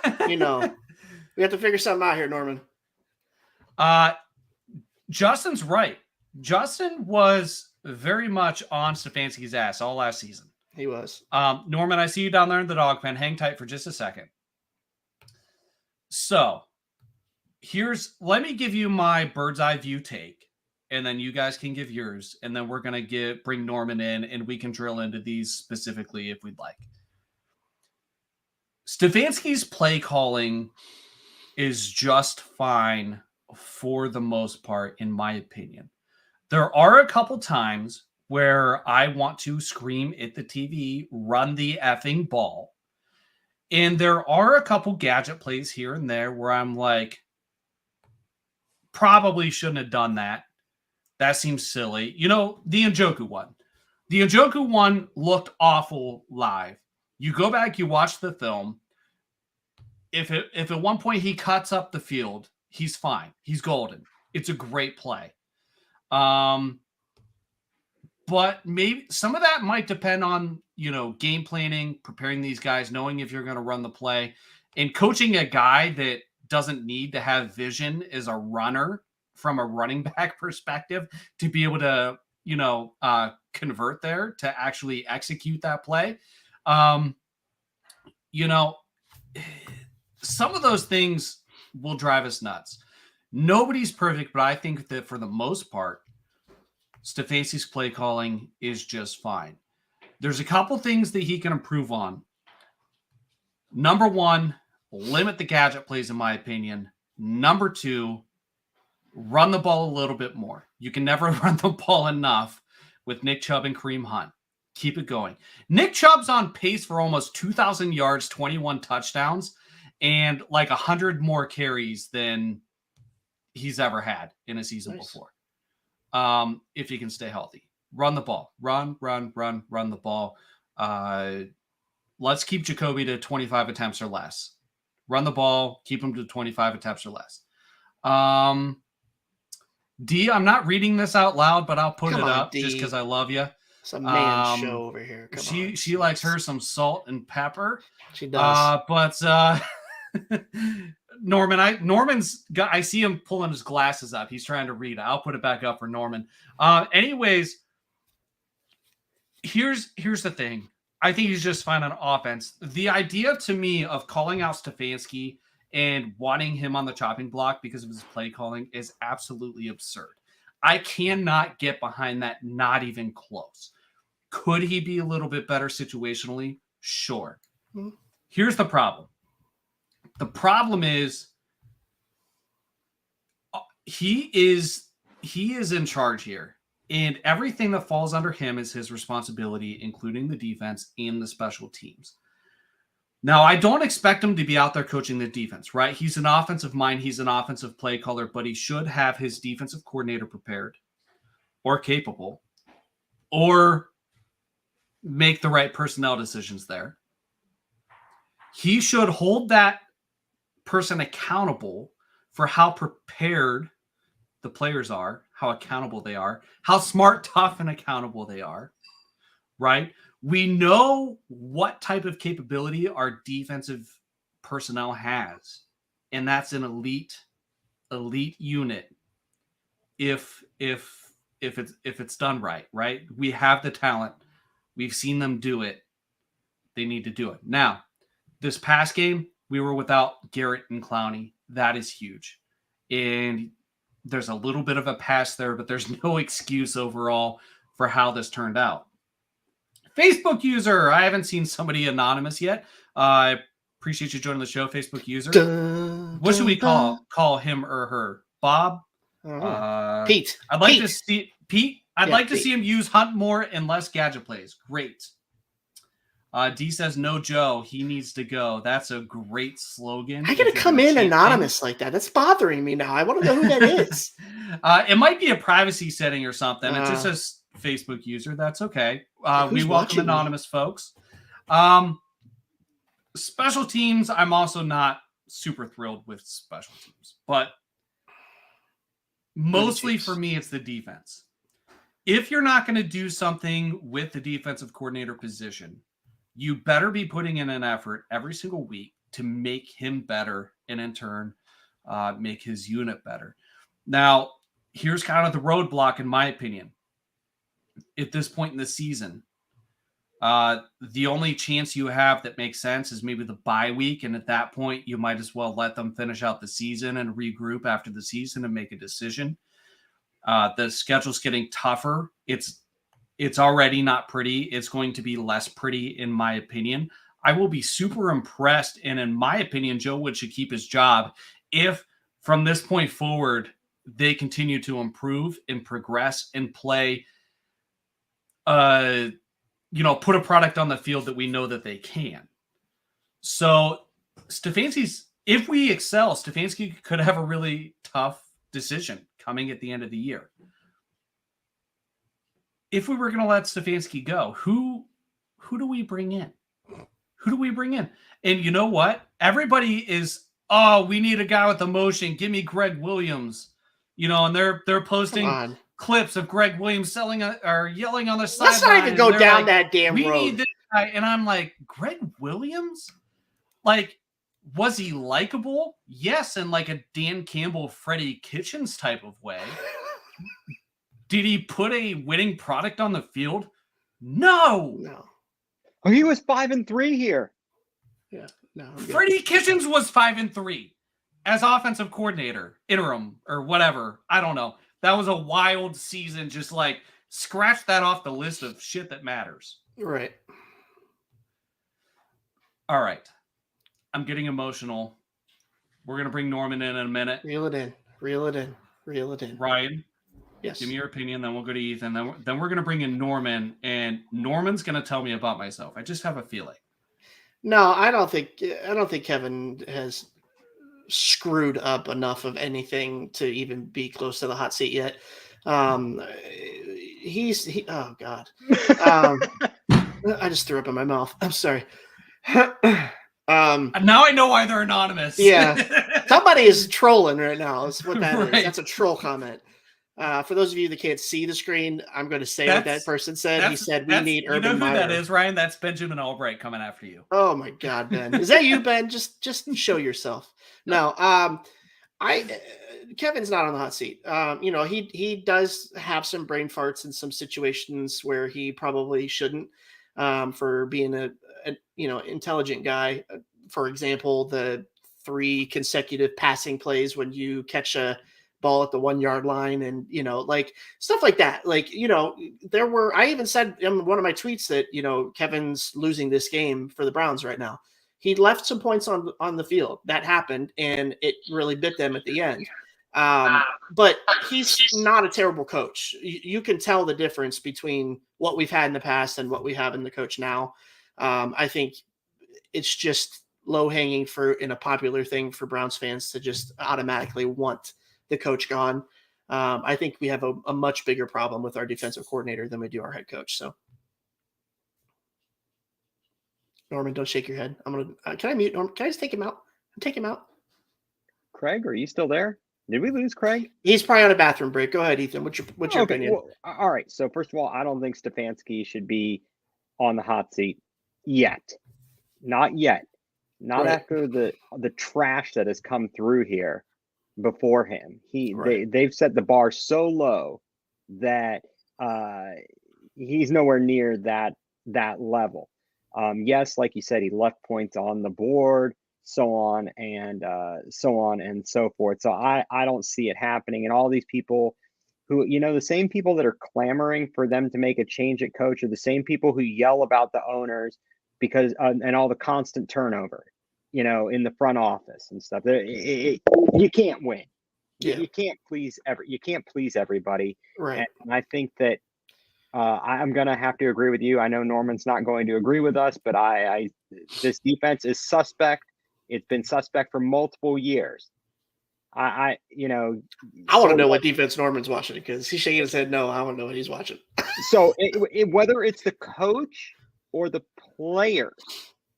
we have to figure something out here, Norman. Justin's right. Justin was very much on Stefanski's ass all last season. He was. Norman, I see you down there in the dog pen. Hang tight for just a second. So let me give you my bird's eye view take, and then you guys can give yours, and then we're going to bring Norman in, and we can drill into these specifically if we'd like. Stefanski's play calling is just fine for the most part, in my opinion. There are a couple times where I want to scream at the TV, run the effing ball. And there are a couple gadget plays here and there where I'm like, probably shouldn't have done that. That seems silly. The Njoku one. The Njoku one looked awful live. You go back, you watch the film. If at one point he cuts up the field, he's fine. He's golden. It's a great play. But maybe some of that might depend on, game planning, preparing these guys, knowing if you're going to run the play, and coaching a guy that doesn't need to have vision as a runner from a running back perspective to be able to, convert there to actually execute that play. Some of those things will drive us nuts. Nobody's perfect, but I think that for the most part, Stefanski's play calling is just fine. There's a couple things that he can improve on. Number one, limit the gadget plays, in my opinion. Number two, run the ball a little bit more. You can never run the ball enough with Nick Chubb and Kareem Hunt. Keep it going. Nick Chubb's on pace for almost 2,000 yards, 21 touchdowns, and like 100 more carries than he's ever had in a season before. If he can stay healthy. Run the ball. Run the ball. Let's keep Jacoby to 25 attempts or less. Run the ball. Keep him to 25 attempts or less. D, I'm not reading this out loud, but I'll put it up D. Just because I love you. It's a man show over here. She likes her some salt and pepper. She does. Norman's got, I see him pulling his glasses up. He's trying to read. I'll put it back up for Norman. Anyways, here's the thing. I think he's just fine on offense. The idea to me of calling out Stefanski and wanting him on the chopping block because of his play calling is absolutely absurd. I cannot get behind that, not even close. Could he be a little bit better situationally? Sure. Mm-hmm. Here's the problem. The problem is he is in charge here, and everything that falls under him is his responsibility, including the defense and the special teams. Now, I don't expect him to be out there coaching the defense, right? He's an offensive mind. He's an offensive play caller, but he should have his defensive coordinator prepared or capable or make the right personnel decisions there. He should hold that person accountable for how prepared the players are, how accountable they are, how smart, tough, and accountable they are, right? We know what type of capability our defensive personnel has, and that's an elite unit. If it's done right? We have the talent. We've seen them do it. They need to do it. Now, this past game, we were without Garrett and Clowney. That is huge. And there's a little bit of a pass there, but there's no excuse overall for how this turned out. Facebook user. I haven't seen somebody anonymous yet. I appreciate you joining the show, Facebook user. What should we call him or her? Bob? Pete. I'd like to see Pete. I'd like to see him use Hunt more and less gadget plays. Great. D says, no Joe, he needs to go. That's a great slogan. I gotta come in anonymous like that. That's bothering me now. I want to know who that is. It might be a privacy setting or something. It just says Facebook user. That's okay. We welcome anonymous folks. Special teams, I'm also not super thrilled with special teams, but mostly for me, it's the defense. If you're not going to do something with the defensive coordinator position, you better be putting in an effort every single week to make him better and in turn make his unit better. Now, here's kind of the roadblock, in my opinion. At this point in the season, the only chance you have that makes sense is maybe the bye week. And at that point, you might as well let them finish out the season and regroup after the season and make a decision. The schedule's getting tougher. It's already not pretty. It's going to be less pretty, in my opinion. I will be super impressed. And in my opinion, Joe Wood should keep his job if from this point forward, they continue to improve and progress and play, put a product on the field that we know that they can. So if we excel, Stefanski could have a really tough decision coming at the end of the year. If we were going to let Stefanski go, who do we bring in? Who do we bring in? And you know what? Everybody is, we need a guy with emotion. Give me Greg Williams. And they're posting clips of Greg Williams yelling on the sideline. Let's not even go down that damn road. We need this guy. And I'm like, Greg Williams? Like, was he likable? Yes, in like a Dan Campbell, Freddie Kitchens type of way. Did he put a winning product on the field? No. Oh, he was 5-3 here. Yeah. No. Freddie Kitchens was 5-3 as offensive coordinator, interim or whatever. I don't know. That was a wild season. Just like scratch that off the list of shit that matters. Right. All right. I'm getting emotional. We're going to bring Norman in a minute. Reel it in. Ryan, yes. Give me your opinion, then we'll go to Ethan. Then we're going to bring in Norman, and Norman's going to tell me about myself. I just have a feeling. No, I don't think Kevin has screwed up enough of anything to even be close to the hot seat yet. Oh God. I just threw up in my mouth. I'm sorry. Now I know why they're anonymous. Yeah. Somebody is trolling right now. That's what that is. That's a troll comment. For those of you that can't see the screen, I'm going to say what that person said. He said, we need Urban Meyer. You know who that is, Ryan? That's Benjamin Albright coming after you. Oh my God, Ben. Is that you, Ben? Just show yourself. No, Kevin's not on the hot seat. He does have some brain farts in some situations where he probably shouldn't, for being a intelligent guy. For example, the 3 consecutive passing plays when you catch a ball at the 1 yard line and, like stuff like that. Like, I even said in one of my tweets that, Kevin's losing this game for the Browns right now. He left some points on the field. That happened, and it really bit them at the end. But he's not a terrible coach. You can tell the difference between what we've had in the past and what we have in the coach now. I think it's just low-hanging fruit and a popular thing for Browns fans to just automatically want the coach gone. I think we have a much bigger problem with our defensive coordinator than we do our head coach. So, Norman, don't shake your head. I'm gonna. Can I mute Norman? Can I just take him out? Take him out. Craig, are you still there? Did we lose Craig? He's probably on a bathroom break. Go ahead, Ethan. What's your opinion? Well, all right. So first of all, I don't think Stefanski should be on the hot seat yet. Not yet. Not right. After the trash that has come through here before him. They've set the bar so low that he's nowhere near that level. Yes, like you said, he left points on the board, so on and so forth. So I don't see it happening. And all these people who, the same people that are clamoring for them to make a change at coach are the same people who yell about the owners because and all the constant turnover, in the front office and stuff. You can't win. Yeah. You can't please everybody. Right. And I think that I'm going to have to agree with you. I know Norman's not going to agree with us, but this defense is suspect. It's been suspect for multiple years. I want to know what defense Norman's watching, because he's shaking his head no. I want to know what he's watching. So whether it's the coach or the players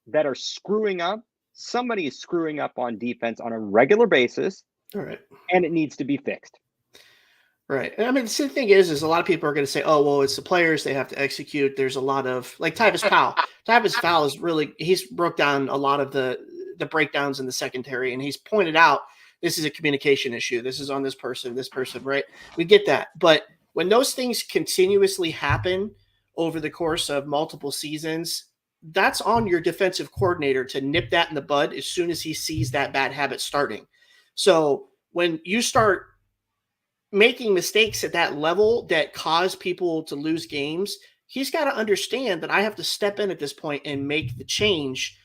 that are screwing up, somebody is screwing up on defense on a regular basis. All right. And it needs to be fixed. Right. And I mean, the thing is a lot of people are going to say, oh, well, it's the players. They have to execute. There's a lot of, like Tyvis Powell. Tyvis Powell is really, he's broke down a lot of the breakdowns in the secondary, and he's pointed out this is a communication issue. This is on this person, right? We get that. But when those things continuously happen over the course of multiple seasons, that's on your defensive coordinator to nip that in the bud as soon as he sees that bad habit starting. So when you start making mistakes at that level that cause people to lose games, he's got to understand that I have to step in at this point and make the change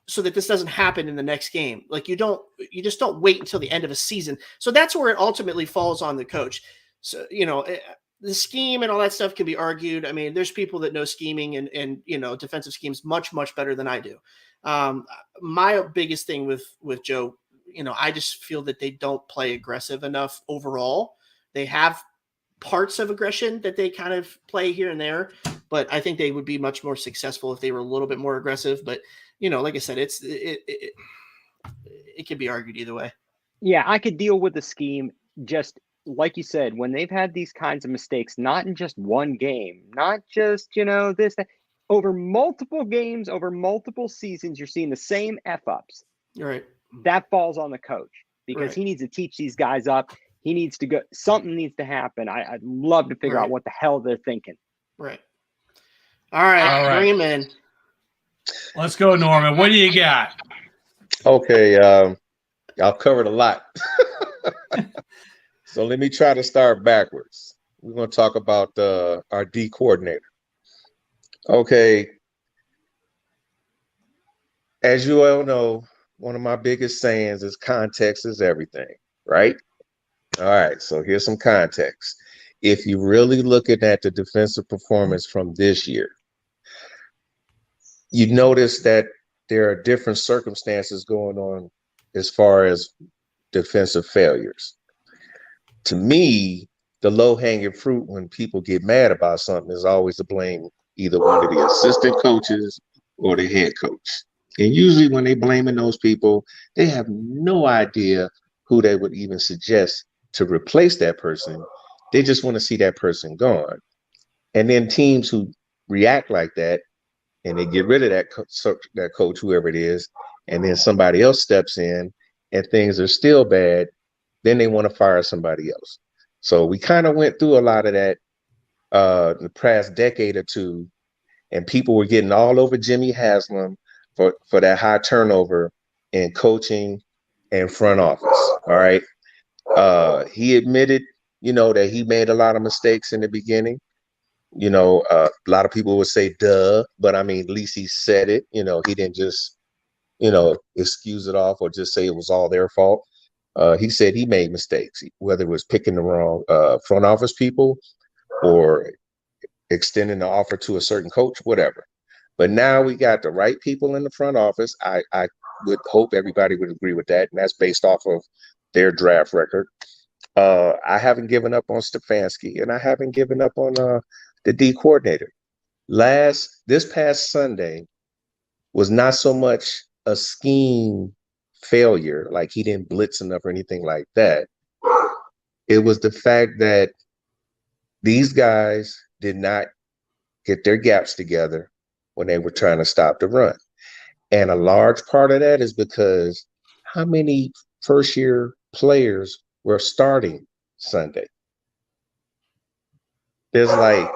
so that this doesn't happen in the next game. Like you just don't wait until the end of a season. So that's where it ultimately falls on the coach. So, the scheme and all that stuff can be argued. I mean, there's people that know scheming and defensive schemes much, much better than I do. My biggest thing with Joe, I just feel that they don't play aggressive enough overall. They have parts of aggression that they kind of play here and there, but I think they would be much more successful if they were a little bit more aggressive. But, like I said, it can be argued either way. Yeah, I could deal with the scheme, just like you said, when they've had these kinds of mistakes, not in just one game, not just, this, that, over multiple games, over multiple seasons, you're seeing the same F-ups. Right. That falls on the coach, because he needs to teach these guys up. He needs to go. Something needs to happen. I'd love to figure out what the hell they're thinking. Right. All right. Bring him in. Let's go, Norman. What do you got? Okay. Y'all covered a lot. So let me try to start backwards. We're going to talk about our D coordinator. Okay. As you all know, one of my biggest sayings is context is everything, right? All right, so here's some context. If you're really looking at the defensive performance from this year, you notice that there are different circumstances going on as far as defensive failures. To me, the low-hanging fruit when people get mad about something is always to blame either one of the assistant coaches or the head coach. And usually when they blaming those people, they have no idea who they would even suggest to replace that person. They just want to see that person gone. And then teams who react like that and they get rid of that coach, whoever it is, and then somebody else steps in and things are still bad, then they want to fire somebody else. So we kind of went through a lot of that the past decade or two, and people were getting all over Jimmy Haslam for that high turnover in coaching and front office. All right. He admitted, that he made a lot of mistakes in the beginning. A lot of people would say, duh, but I mean, at least he said it. He didn't just, excuse it off or just say it was all their fault. He said he made mistakes, whether it was picking the wrong front office people or extending the offer to a certain coach, whatever. But now we got the right people in the front office. I would hope everybody would agree with that. And that's based off of their draft record. I haven't given up on Stefanski, and I haven't given up on the D coordinator. This past Sunday was not so much a scheme failure, like he didn't blitz enough or anything like that. It was the fact that these guys did not get their gaps together when they were trying to stop the run. And a large part of that is because how many first-year players were starting Sunday? There's like,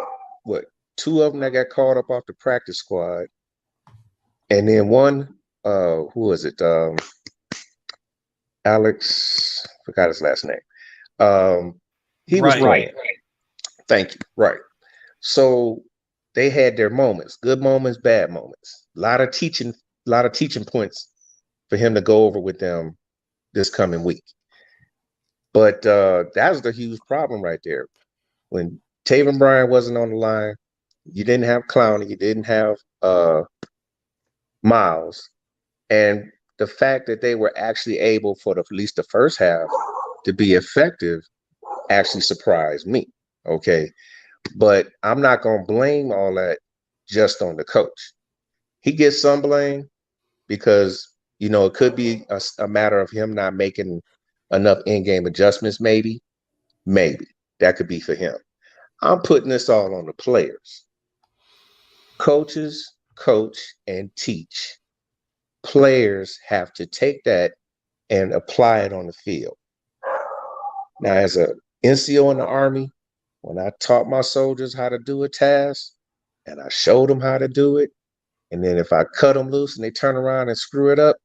two of them that got called up off the practice squad. And then one, who was it? Alex, forgot his last name. He was right. Thank you. Right. So they had their moments, good moments, bad moments. A lot of teaching points for him to go over with them this coming week. But that was the huge problem right there. When Taven Bryan wasn't on the line. You didn't have Clowney. You didn't have Myles. And the fact that they were actually able for at least the first half to be effective actually surprised me. Okay. But I'm not going to blame all that just on the coach. He gets some blame because, it could be a matter of him not making enough in-game adjustments, maybe. That could be for him. I'm putting this all on the players. Coaches coach and teach. Players have to take that and apply it on the field. Now, as a NCO in the Army, when I taught my soldiers how to do a task and I showed them how to do it, and then if I cut them loose and they turn around and screw it up,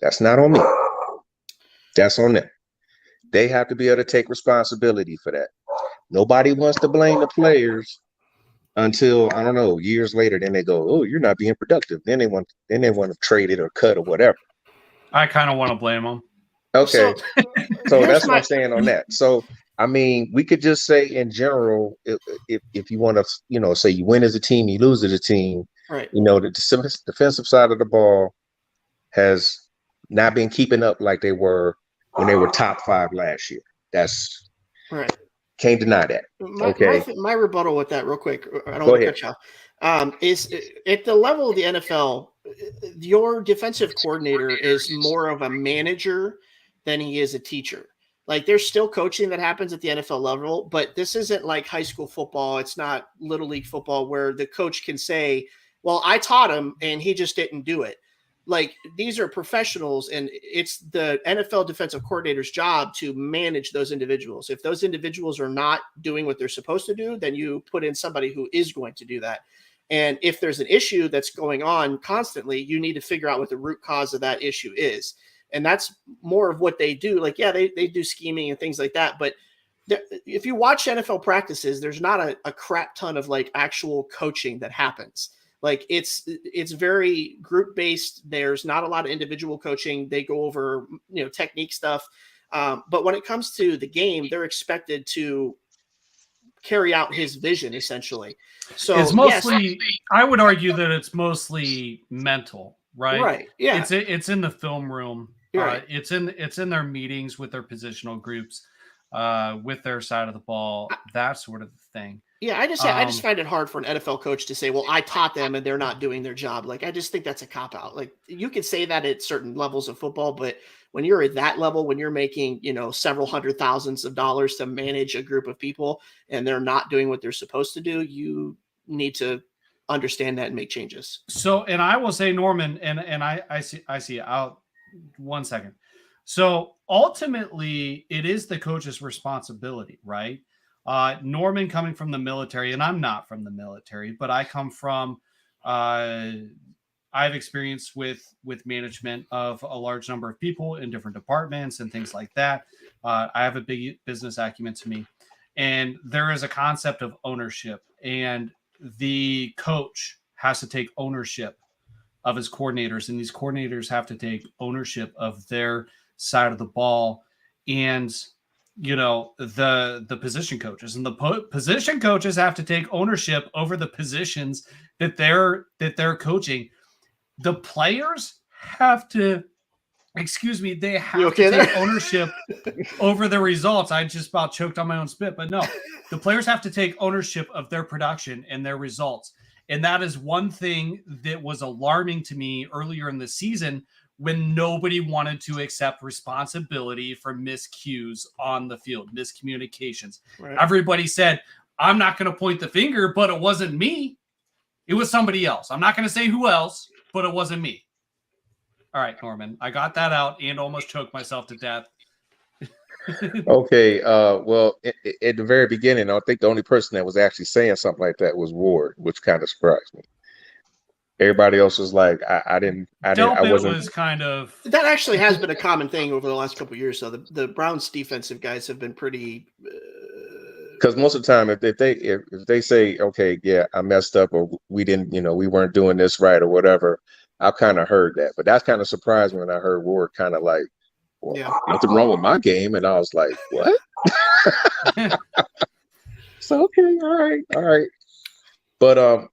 that's not on me. That's on them. They have to be able to take responsibility for that. Nobody wants to blame the players until, I don't know, years later. Then they go, "Oh, you're not being productive." Then they want to trade it or cut or whatever. I kind of want to blame them. Okay, so that's what I'm saying on that. So I mean, we could just say in general, if you want to, say you win as a team, you lose as a team. Right. The defensive side of the ball has not been keeping up like they were when they were top 5 last year. That's right. Can't deny that. My rebuttal with that, real quick, I don't want to cut you off, is at the level of the NFL, your defensive coordinator is more of a manager than he is a teacher. Like, there's still coaching that happens at the NFL level, but this isn't like high school football. It's not little league football where the coach can say, well, I taught him and he just didn't do it. Like, these are professionals, and it's the NFL defensive coordinator's job to manage those individuals. If those individuals are not doing what they're supposed to do, then you put in somebody who is going to do that. And if there's an issue that's going on constantly, you need to figure out what the root cause of that issue is. And that's more of what they do. Like, yeah, they do scheming and things like that. But if you watch NFL practices, there's not a crap ton of like actual coaching that happens. Like, it's very group based. There's not a lot of individual coaching. They go over, technique stuff. But when it comes to the game, they're expected to carry out his vision, essentially. So it's mostly, I would argue that it's mostly mental, right? Right. Yeah. It's in the film room. Right. It's in their meetings with their positional groups, with their side of the ball, that sort of thing. Yeah, I just find it hard for an NFL coach to say, well, I taught them and they're not doing their job. Like, I just think that's a cop-out. Like, you could say that at certain levels of football, but when you're at that level, when you're making, several $100,000s to manage a group of people and they're not doing what they're supposed to do, you need to understand that and make changes. So, and I will say, Norman, and I see out 1 second. So ultimately it is the coach's responsibility, right? Norman coming from the military, and I'm not from the military, but I come from, I have experience with management of a large number of people in different departments and things like that. I have a big business acumen to me, and there is a concept of ownership, and the coach has to take ownership of his coordinators, and these coordinators have to take ownership of their side of the ball. And the position coaches, and the position coaches have to take ownership over the positions that they're coaching. The players have to, they have to take ownership over the results. I just about choked on my own spit, but no, the players have to take ownership of their production and their results. And that is one thing that was alarming to me earlier in the season, when nobody wanted to accept responsibility for miscues on the field, miscommunications. Right. Everybody said, I'm not going to point the finger, but it wasn't me. It was somebody else. I'm not going to say who else, but it wasn't me. All right, Norman, I got that out and almost choked myself to death. Okay. Well, at the very beginning, I think the only person that was actually saying something like that was Ward, which kind of surprised me. Everybody else was like, I wasn't. Was kind of, that actually has been a common thing over the last couple of years. So the Browns defensive guys have been pretty. Because most of the time, if they say, okay, yeah, I messed up, or we didn't, we weren't doing this right or whatever, I've kind of heard that. But that's kind of surprised me when I heard Ward kind of like, well, nothing wrong with my game, and I was like, what? So okay, all right. But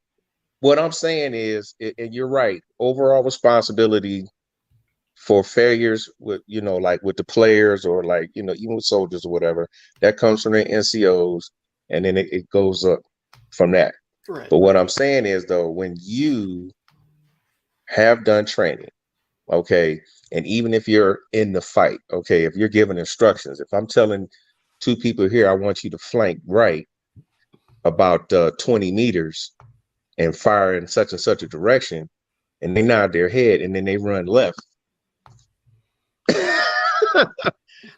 what I'm saying is, and you're right, overall responsibility for failures with, like with the players or like, even with soldiers or whatever, that comes from the NCOs, and then it goes up from that. Right. But what I'm saying is, though, when you have done training, okay, and even if you're in the fight, okay, if you're giving instructions, if I'm telling two people here, I want you to flank right about 20 meters and fire in such and such a direction, and they nod their head and then they run left.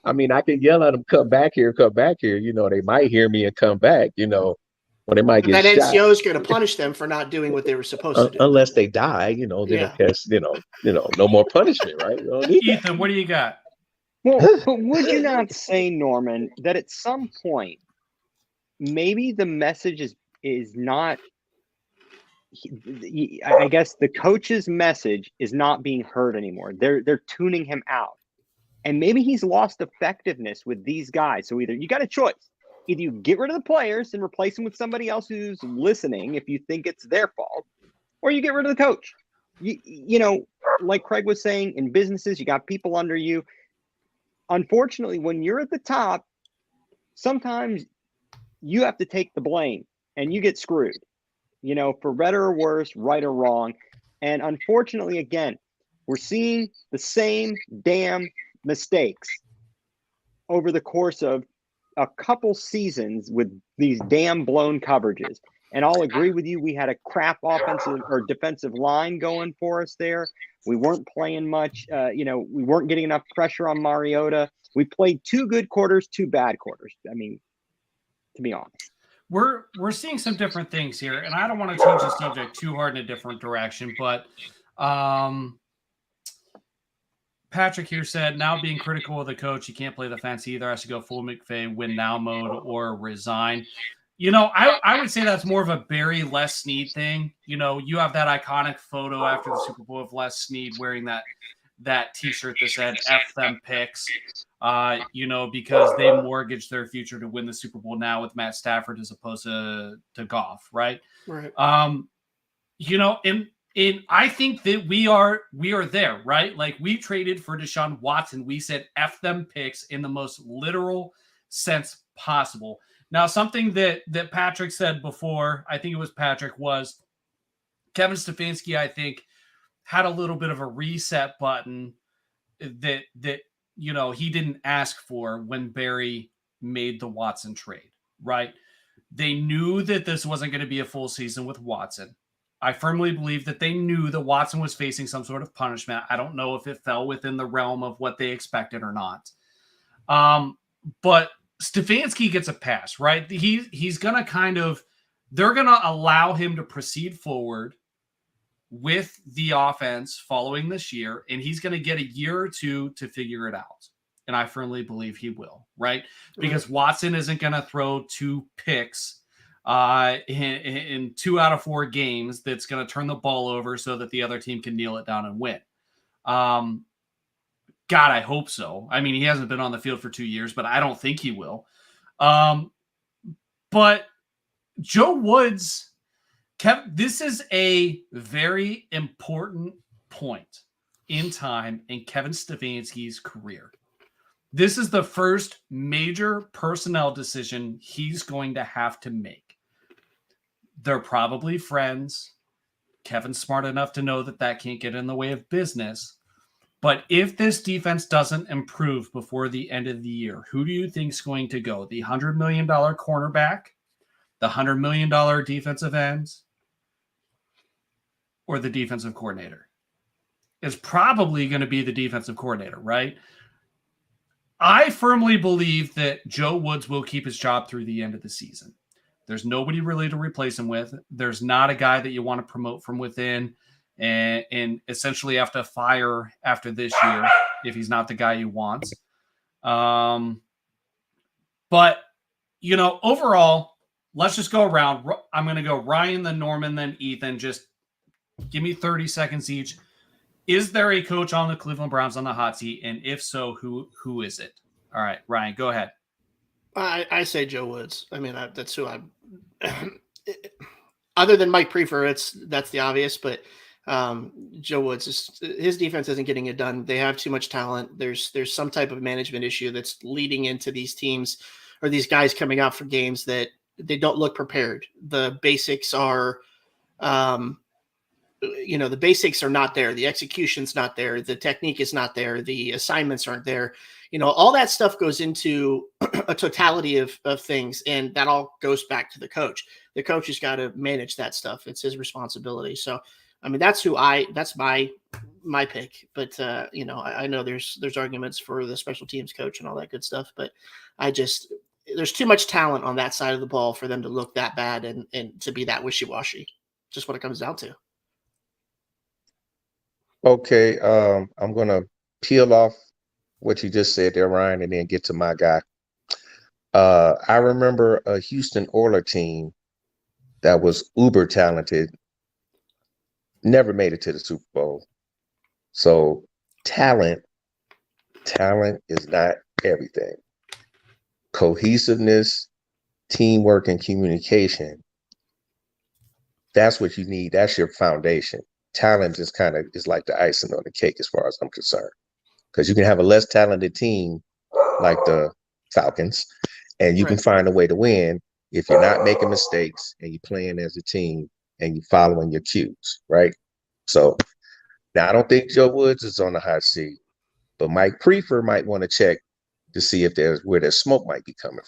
I mean, I can yell at them, come back here. They might hear me and come back, or they might get that shot. NCO is going to punish them for not doing what they were supposed to do. Unless they die, they don't catch, no more punishment, right? Ethan, what do you got? Well, but would you not say, Norman, that at some point, maybe the message is not, I guess the coach's message is not being heard anymore. They're tuning him out. And maybe he's lost effectiveness with these guys. So either you got a choice. Either you get rid of the players and replace them with somebody else who's listening if you think it's their fault, or you get rid of the coach. Like Craig was saying, in businesses, you got people under you. Unfortunately, when you're at the top, sometimes you have to take the blame and you get screwed, for better or worse, right or wrong. And unfortunately, again, we're seeing the same damn mistakes over the course of a couple seasons with these damn blown coverages. And I'll agree with you. We had a crap offensive or defensive line going for us there. We weren't playing much. We weren't getting enough pressure on Mariota. We played 2 good quarters, 2 bad quarters. I mean, to be honest. We're seeing some different things here, and I don't want to change the subject too hard in a different direction, but Patrick here said, now being critical of the coach, he can't play the fence either. Has to go full McVay, win now mode, or resign. I would say that's more of a Barry Les Snead thing. You have that iconic photo after the Super Bowl of Les Snead wearing that T-shirt that said "F them picks," because they mortgaged their future to win the Super Bowl now with Matt Stafford as opposed to Goff, right? Right. And I think that we are there, right? Like, we traded for Deshaun Watson. We said F them picks in the most literal sense possible. Now, something that Patrick said before, I think it was Patrick, was Kevin Stefanski, I think, had a little bit of a reset button that he didn't ask for when Barry made the Watson trade, right? They knew that this wasn't going to be a full season with Watson. I firmly believe that they knew that Watson was facing some sort of punishment. I don't know if it fell within the realm of what they expected or not. But Stefanski gets a pass, right? He's going to they're going to allow him to proceed forward with the offense following this year, and he's going to get a year or 2 to figure it out. And I firmly believe he will, right? Because Watson isn't going to throw 2 picks in 2 out of 4 games that's going to turn the ball over so that the other team can kneel it down and win. God, I hope so. I mean, he hasn't been on the field for 2 years, but I don't think he will. But Joe Woods, this is a very important point in time in Kevin Stefanski's career. This is the first major personnel decision he's going to have to make. They're probably friends. Kevin's smart enough to know that can't get in the way of business. But if this defense doesn't improve before the end of the year, who do you think is going to go? The $100 million cornerback, the $100 million defensive ends, or the defensive coordinator? It's probably going to be the defensive coordinator, right? I firmly believe that Joe Woods will keep his job through the end of the season. There's nobody really to replace him with. There's not a guy that you want to promote from within and essentially have to fire after this year if he's not the guy you want. But, overall, let's just go around. I'm going to go Ryan, then Norman, then Ethan. Just give me 30 seconds each. Is there a coach on the Cleveland Browns on the hot seat? And if so, who is it? All right, Ryan, go ahead. I say Joe Woods. I mean, that's who I'm. Other than Mike Prefer, that's the obvious, but Joe Woods, his defense isn't getting it done. They have too much talent. There's some type of management issue that's leading into these teams or these guys coming out for games that they don't look prepared. The basics are, the basics are not there. The execution's not there. The technique is not there. The assignments aren't there. All that stuff goes into a totality of things, and that all goes back to the coach. The coach has got to manage that stuff. It's his responsibility. So, I mean, that's my pick. But I know there's arguments for the special teams coach and all that good stuff. But there's too much talent on that side of the ball for them to look that bad and to be that wishy-washy. Just what it comes down to. Okay, I'm gonna peel off what you just said there, Ryan, and then get to my guy. I remember a Houston Oilers team that was uber talented, never made it to the Super Bowl. So talent is not everything. Cohesiveness, teamwork, and communication, that's what you need. That's your foundation. Talent is like the icing on the cake as far as I'm concerned. Because you can have a less talented team like the Falcons, and you can find a way to win if you're not making mistakes and you're playing as a team and you're following your cues, right? So now I don't think Joe Woods is on the hot seat, but Mike Prefer might want to check to see if where their smoke might be coming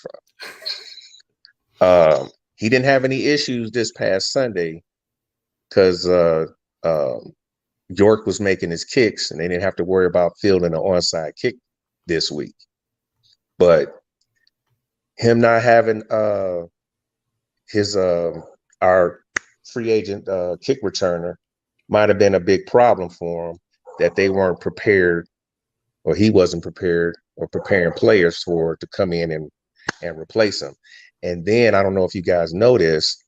from. He didn't have any issues this past Sunday because York was making his kicks and they didn't have to worry about fielding an onside kick this week. But him not having our free agent kick returner might have been a big problem for him, that they weren't prepared, or he wasn't prepared or preparing players to come in and replace him. And then I don't know if you guys noticed,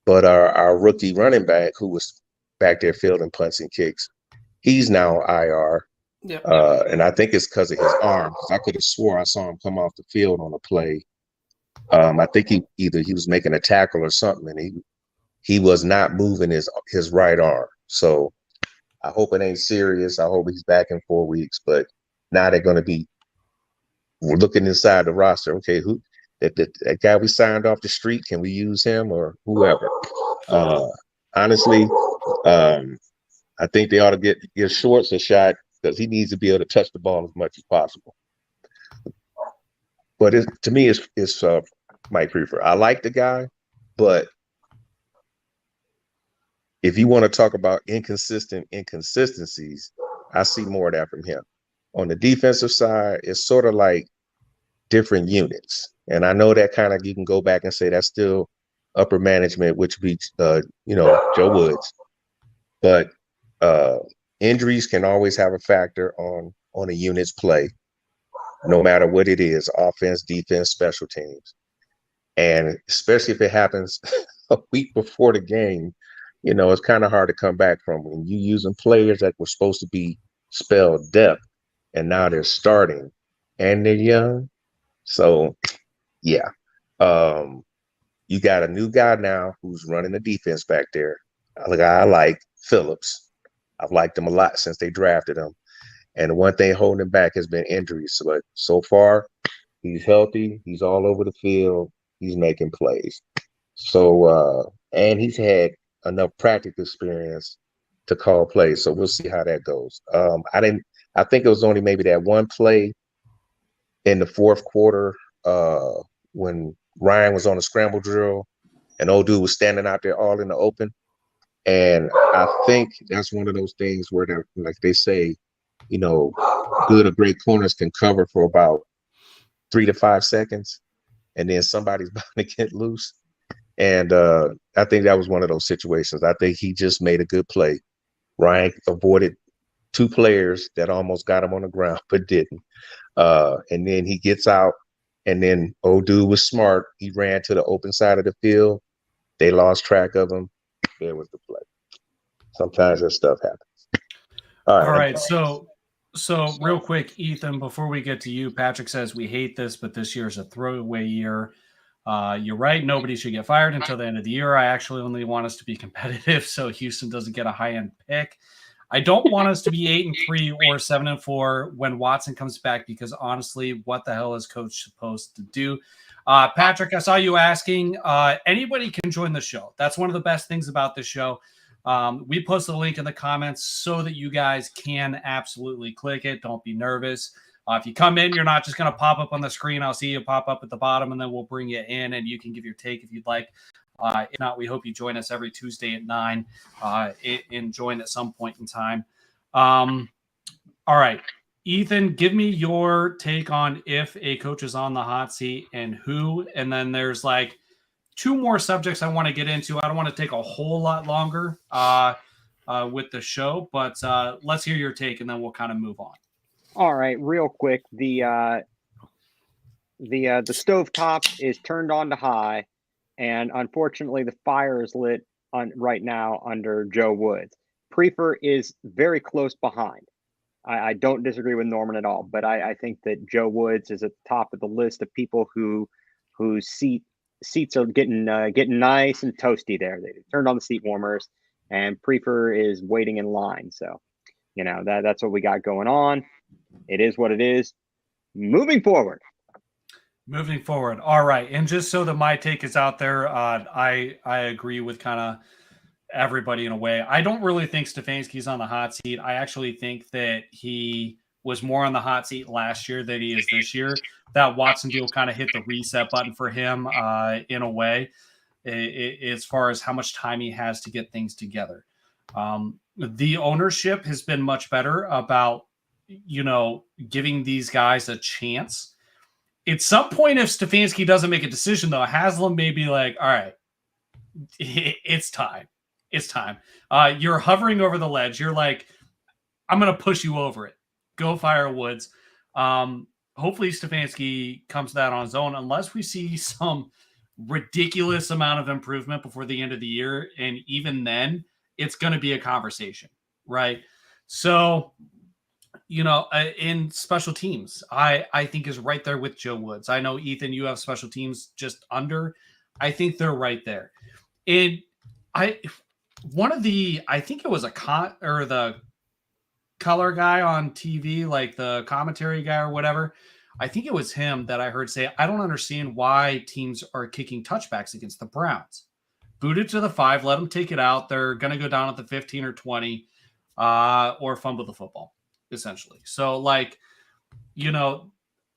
but our rookie running back who was back there fielding punts and kicks, he's now IR. Yep. And I think it's because of his arm. I could have swore I saw him come off the field on a play. I think he was making a tackle or something, and he was not moving his right arm. So I hope it ain't serious. I hope he's back in 4 weeks. But now they're going to we're looking inside the roster. Okay, who that guy we signed off the street? Can we use him or whoever? Honestly, I think they ought to give Schwartz a shot because he needs to be able to touch the ball as much as possible. But to me, it's Mike Prefer. I like the guy, but if you want to talk about inconsistencies, I see more of that from him. On the defensive side, it's sort of like different units. And I know that kind of, you can go back and say that's still upper management, which would be, Joe Woods. But injuries can always have a factor on a unit's play, no matter what it is, offense, defense, special teams. And especially if it happens a week before the game, it's kind of hard to come back from when you're using players that were supposed to be spelled depth, and now they're starting and they're young. So, yeah. You got a new guy now who's running the defense back there. A guy I like, Phillips. I've liked him a lot since they drafted him. And the one thing holding him back has been injuries. But so far, he's healthy. He's all over the field. He's making plays. So, and he's had enough practical experience to call plays. So we'll see how that goes. I think it was only maybe that one play in the fourth quarter when Ryan was on a scramble drill and old dude was standing out there all in the open. And I think that's one of those things where they're, like they say, good or great corners can cover for about 3 to 5 seconds, and then somebody's bound to get loose. And I think that was one of those situations. I think he just made a good play. Ryan avoided 2 players that almost got him on the ground, but didn't. And then he gets out, and then old dude was smart. He ran to the open side of the field. They lost track of him. There was the play. Sometimes that stuff happens. All right. So So real quick, Ethan, before we get to you, Patrick says we hate this, but this year's a throwaway year. You're right. Nobody should get fired until the end of the year. I actually only want us to be competitive so Houston doesn't get a high-end pick. I don't want us to be 8-3 or 7-4 when Watson comes back, because honestly, what the hell is coach supposed to do? Patrick, I saw you asking. Anybody can join the show. That's one of the best things about this show. We posted a link in the comments so that you guys can absolutely click it. Don't be nervous. If you come in, you're not just going to pop up on the screen. I'll see you pop up at the bottom, and then we'll bring you in, and you can give your take if you'd like. If not, we hope you join us every Tuesday at 9 and join at some point in time. All right. Ethan, give me your take on if a coach is on the hot seat and who. And then there's like 2 more subjects I want to get into. I don't want to take a whole lot longer with the show, but let's hear your take, and then we'll kind of move on. All right, real quick. The stovetop is turned on to high, and unfortunately, the fire is lit on right now under Joe Woods. Prefer is very close behind. I don't disagree with Norman at all, but I think that Joe Woods is at the top of the list of people whose seats are getting nice and toasty there. They turned on the seat warmers, and Prefer is waiting in line. So, that's what we got going on. It is what it is. Moving forward. All right. And just so that my take is out there, I agree with kind of everybody in a way. I don't really think Stefanski's on the hot seat. I actually think that he was more on the hot seat last year than he is this year. That Watson deal kind of hit the reset button for him in a way, as far as how much time he has to get things together. The ownership has been much better about, giving these guys a chance. At some point, if Stefanski doesn't make a decision, though, Haslam may be like, all right, it's time. It's time. You're hovering over the ledge. You're like, I'm going to push you over it. Go fire Woods. Hopefully Stefanski comes to that on his own, unless we see some ridiculous amount of improvement before the end of the year. And even then, it's going to be a conversation, right? So, in special teams, I think is right there with Joe Woods. I know, Ethan, you have special teams just under. I think they're right there. And I think it was the color guy on TV, like the commentary guy or whatever. I think it was him that I heard say, I don't understand why teams are kicking touchbacks against the Browns. Boot it to the 5, let them take it out. They're going to go down at the 15 or 20 or fumble the football, essentially. So,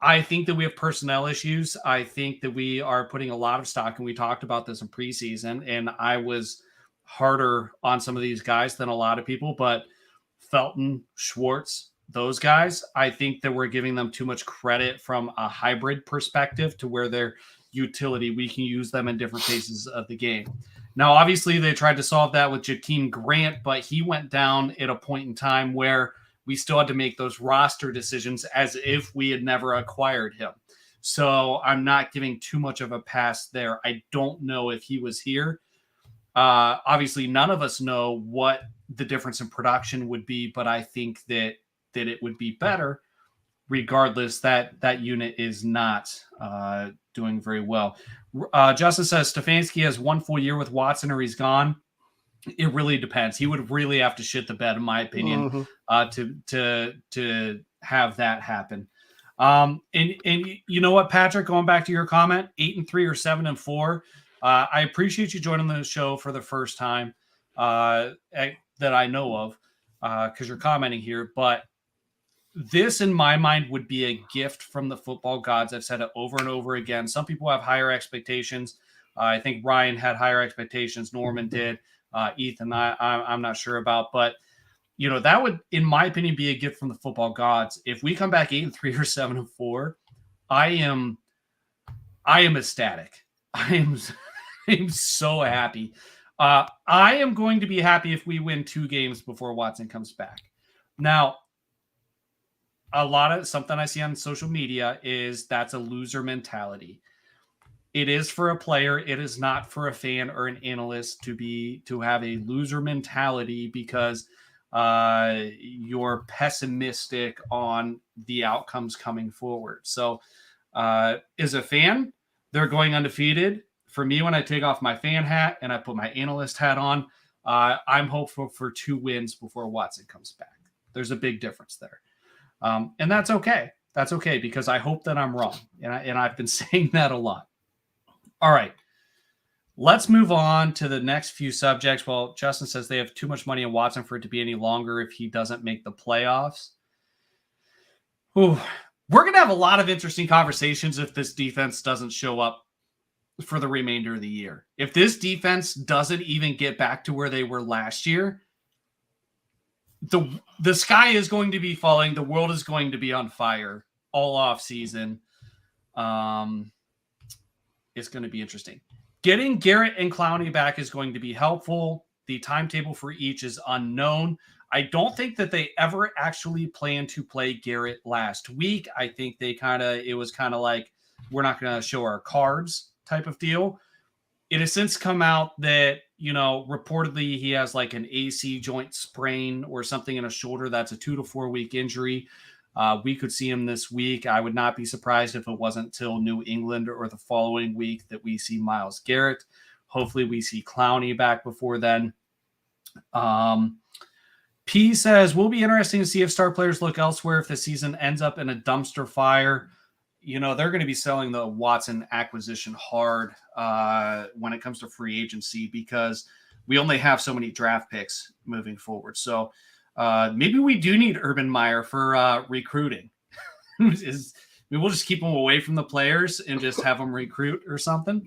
I think that we have personnel issues. I think that we are putting a lot of stock, and we talked about this in preseason, and I was harder on some of these guys than a lot of people, but Felton, Schwartz, those guys, I think that we're giving them too much credit from a hybrid perspective to where their utility, we can use them in different phases of the game. Now, obviously, they tried to solve that with Jakeem Grant, but he went down at a point in time where we still had to make those roster decisions as if we had never acquired him. So I'm not giving too much of a pass there. I don't know if he was here. Obviously, none of us know what the difference in production would be, but I think that it would be better. Regardless, that unit is not doing very well. Justin says Stefanski has 1 full year with Watson or he's gone. It really depends. He would really have to shit the bed, in my opinion, to have that happen. And you know what, Patrick, going back to your comment, 8-3 or 7-4. I appreciate you joining the show for the first time that I know of, because you're commenting here. But this, in my mind, would be a gift from the football gods. I've said it over and over again. Some people have higher expectations. I think Ryan had higher expectations. Norman did. Ethan, I'm not sure about. But, that would, in my opinion, be a gift from the football gods. If we come back 8-3 or 7-4, I am ecstatic. I am so happy. I am going to be happy if we win 2 games before Watson comes back. Now, something I see on social media is that's a loser mentality. It is for a player. It is not for a fan or an analyst to have a loser mentality, because you're pessimistic on the outcomes coming forward. So as a fan, they're going undefeated. For me, when I take off my fan hat and I put my analyst hat on, I'm hopeful for 2 wins before Watson comes back. There's a big difference there. And that's okay. That's okay, because I hope that I'm wrong. And I've been saying that a lot. All right. Let's move on to the next few subjects. Well, Justin says they have too much money in Watson for it to be any longer if he doesn't make the playoffs. Ooh, we're going to have a lot of interesting conversations if this defense doesn't show up for the remainder of the year. If this defense doesn't even get back to where they were last year, the sky is going to be falling. The world is going to be on fire all off season. It's going to be interesting. Getting Garrett and Clowney back is going to be helpful. The timetable for each is unknown. I don't think that they ever actually planned to play Garrett last week. I think it was kind of like, we're not going to show our cards type of deal. It has since come out that, reportedly he has like an AC joint sprain or something in a shoulder. That's a 2 to 4 week injury. We could see him this week. I would not be surprised if it wasn't till New England or the following week that we see Myles Garrett. Hopefully we see Clowney back before then. P says, will be interesting to see if star players look elsewhere if the season ends up in a dumpster fire. They're going to be selling the Watson acquisition hard when it comes to free agency, because we only have so many draft picks moving forward. So maybe we do need Urban Meyer for recruiting. We'll just keep him away from the players and just have them recruit or something.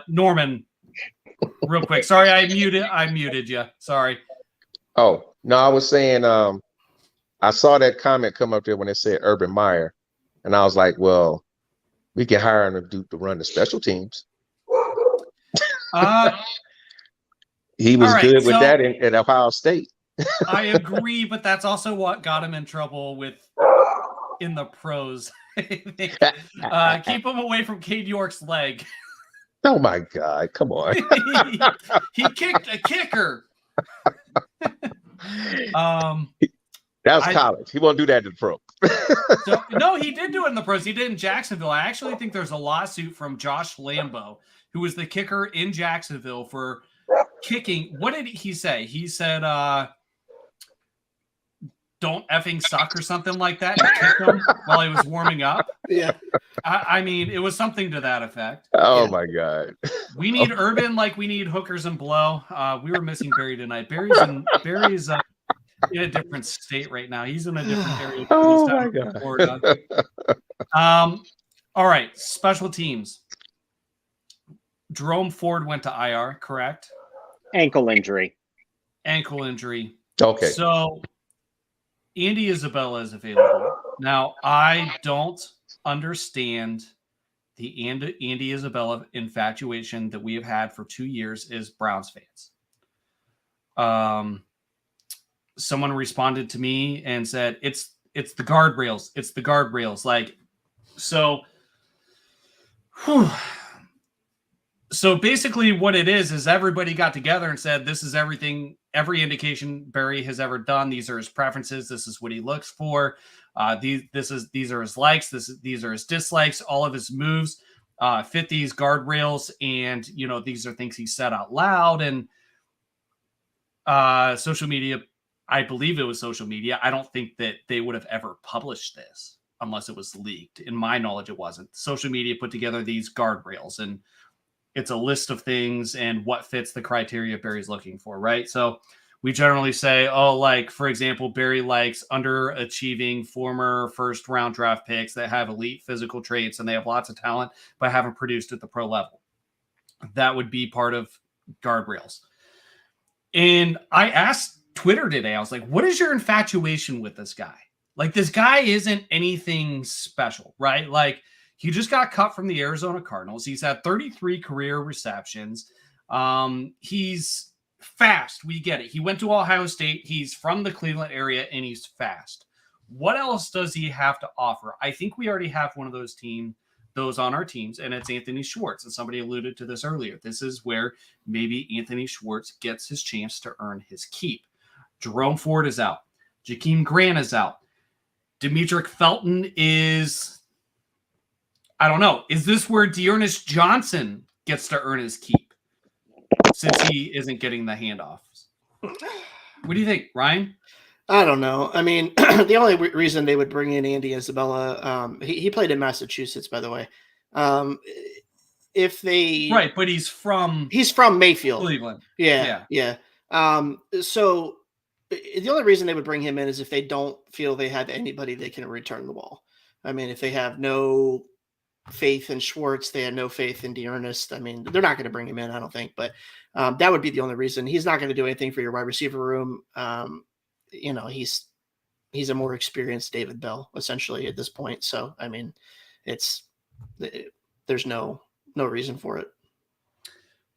Norman, real quick. Sorry, I muted you. Sorry. Oh, no, I was saying I saw that comment come up there when it said Urban Meyer. And I was like, well, we can hire him to run the special teams. He was right, good with that at Ohio State. I agree, but that's also what got him in trouble in the pros. Keep him away from Cade York's leg. Oh my God, come on. he kicked a kicker. That was college. He won't do that in the pro. No, he did do it in the pros. He did in Jacksonville. I actually think there's a lawsuit from Josh Lambo, who was the kicker in Jacksonville, for kicking. What did he say? He said, don't effing suck or something like that. He kicked him while he was warming up. Yeah. I mean, it was something to that effect. Oh, Yeah. my God. We need Urban like we need hookers and blow. We were missing Barry tonight. Barry's in a different state right now. He's in a different area. Oh, my God. Florida. All right. Special teams. Jerome Ford went to IR, correct? Ankle injury. Okay. So Andy Isabella is available. Now, I don't understand the Andy Isabella infatuation that we have had for 2 years as Browns fans. Someone responded to me and said, it's the guardrails. It's the guardrails. Like, so, so basically what it is everybody got together and said, this is everything, every indication Barry has ever done. These are his preferences. This is what he looks for. These are his likes. These are his dislikes. All of his moves fit these guardrails. And, these are things he said out loud. And social media, I believe it was social media. I don't think that they would have ever published this unless it was leaked. In my knowledge, it wasn't. Social media put together these guardrails, and it's a list of things and what fits the criteria Barry's looking for, right? So we generally say, for example, Barry likes underachieving former first-round draft picks that have elite physical traits and they have lots of talent but haven't produced at the pro level. That would be part of guardrails. And I asked Twitter today, I was like, what is your infatuation with this guy? Like, this guy isn't anything special, right? Like, he just got cut from the Arizona Cardinals. He's had 33 career receptions. He's fast. We get it. He went to Ohio State. He's from the Cleveland area, and he's fast. What else does he have to offer? I think we already have one of those on our teams, and it's Anthony Schwartz. And somebody alluded to this earlier. This is where maybe Anthony Schwartz gets his chance to earn his keep. Jerome Ford is out. Jakeem Grant is out. Demetric Felton is, I don't know. Is this where Dearness Johnson gets to earn his keep since he isn't getting the handoffs? What do you think, Ryan? I don't know. I mean, the only reason they would bring in Andy Isabella, he played in Massachusetts, by the way. If they right, but he's from Mayfield, Cleveland. Yeah. So the only reason they would bring him in is if they don't feel they have anybody that can return the ball. I mean, if they have no faith in Schwartz, they have no faith in Dearness. I mean, they're not going to bring him in, I don't think. But that would be the only reason. He's not going to do anything for your wide receiver room. He's a more experienced David Bell essentially at this point. So I mean, there's no reason for it.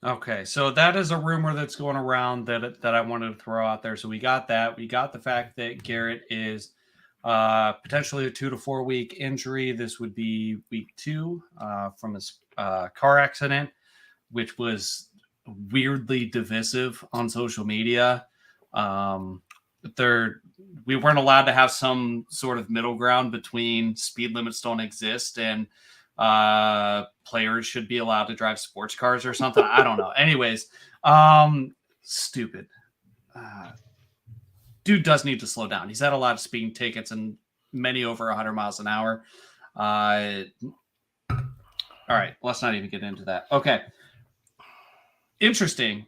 Okay, so that is a rumor that's going around that I wanted to throw out there. So we got that. We got the fact that Garrett is potentially a 2 to 4 week injury. This would be week 2 from his car accident, which was weirdly divisive on social media. We weren't allowed to have some sort of middle ground between speed limits don't exist and players should be allowed to drive sports cars or something. I don't know. Anyways, stupid. Dude does need to slow down. He's had a lot of speeding tickets and many over 100 miles an hour. All right, let's not even get into that. Okay. Interesting.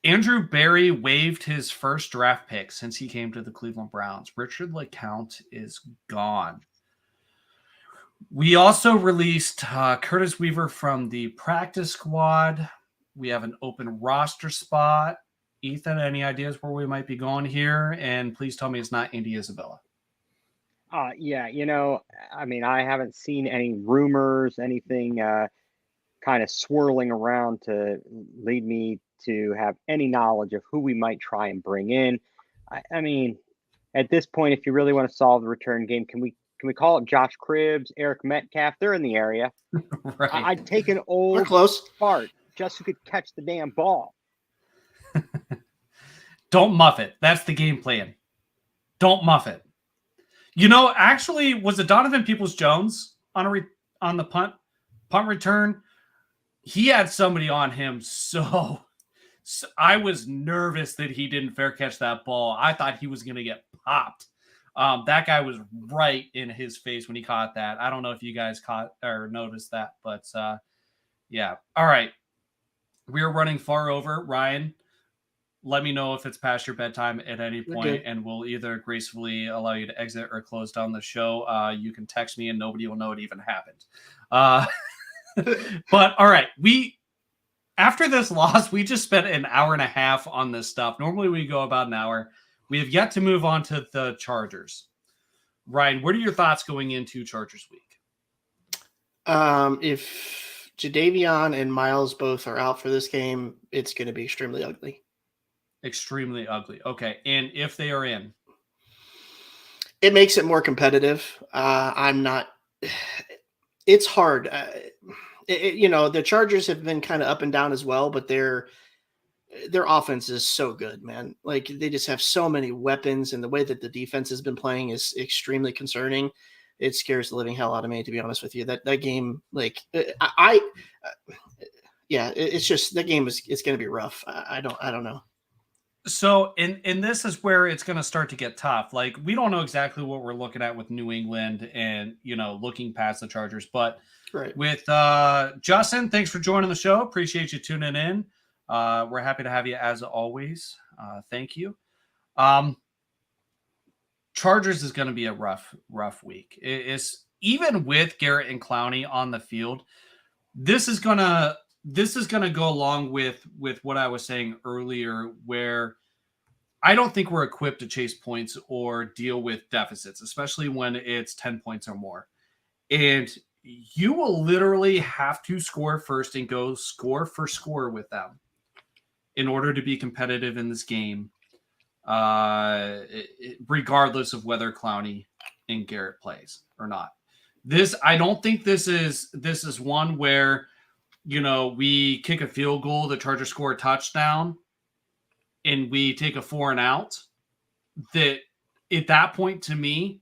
Andrew Berry waived his first draft pick since he came to the Cleveland Browns. Richard LeCounte is gone. We also released Curtis Weaver from the practice squad. We have an open roster spot. Ethan, any ideas where we might be going here? And please tell me it's not Andy Isabella. Yeah, I mean, I haven't seen any rumors, anything kind of swirling around to lead me to have any knowledge of who we might try and bring in. I mean, at this point, if you really want to solve the return game, can we call it Josh Cribbs, Eric Metcalf? They're in the area. Right. I'd take an old We're close. fart just who could catch the damn ball. Don't muff it. That's the game plan. Don't muff it. Actually, was it Donovan Peoples-Jones on the punt return? He had somebody on him, so I was nervous that he didn't fair catch that ball. I thought he was going to get popped. That guy was right in his face when he caught that. I don't know if you guys caught or noticed that, but yeah. All right. We're running far over. Ryan, let me know if it's past your bedtime at any point, and we'll either gracefully allow you to exit or close down the show. You can text me and nobody will know it even happened. But all right, after this loss, we just spent an hour and a half on this stuff. Normally we go about an hour. We have yet to move on to the Chargers. Ryan, what are your thoughts going into Chargers week? If Jadeveon and Myles both are out for this game, it's going to be extremely ugly. Extremely ugly. Okay. And if they are in? It makes it more competitive. It's hard. The Chargers have been kind of up and down as well, but their offense is so good, man. Like, they just have so many weapons, and the way that the defense has been playing is extremely concerning. It scares the living hell out of me, to be honest with you. That game, like, it's just, that game it's going to be rough. I don't know. So, and this is where it's going to start to get tough. Like, we don't know exactly what we're looking at with New England and, looking past the Chargers. But right. With Justin, thanks for joining the show. Appreciate you tuning in. We're happy to have you as always. Thank you. Chargers is going to be a rough week. It's even with Garrett and Clowney on the field. This is going to go along with what I was saying earlier, where I don't think we're equipped to chase points or deal with deficits, especially when it's 10 points or more. And you will literally have to score first and go score for score with them in order to be competitive in this game, regardless of whether Clowney and Garrett plays or not. I don't think this is one where, we kick a field goal, the Chargers score a touchdown, and we take a 4 and out that at that point, to me,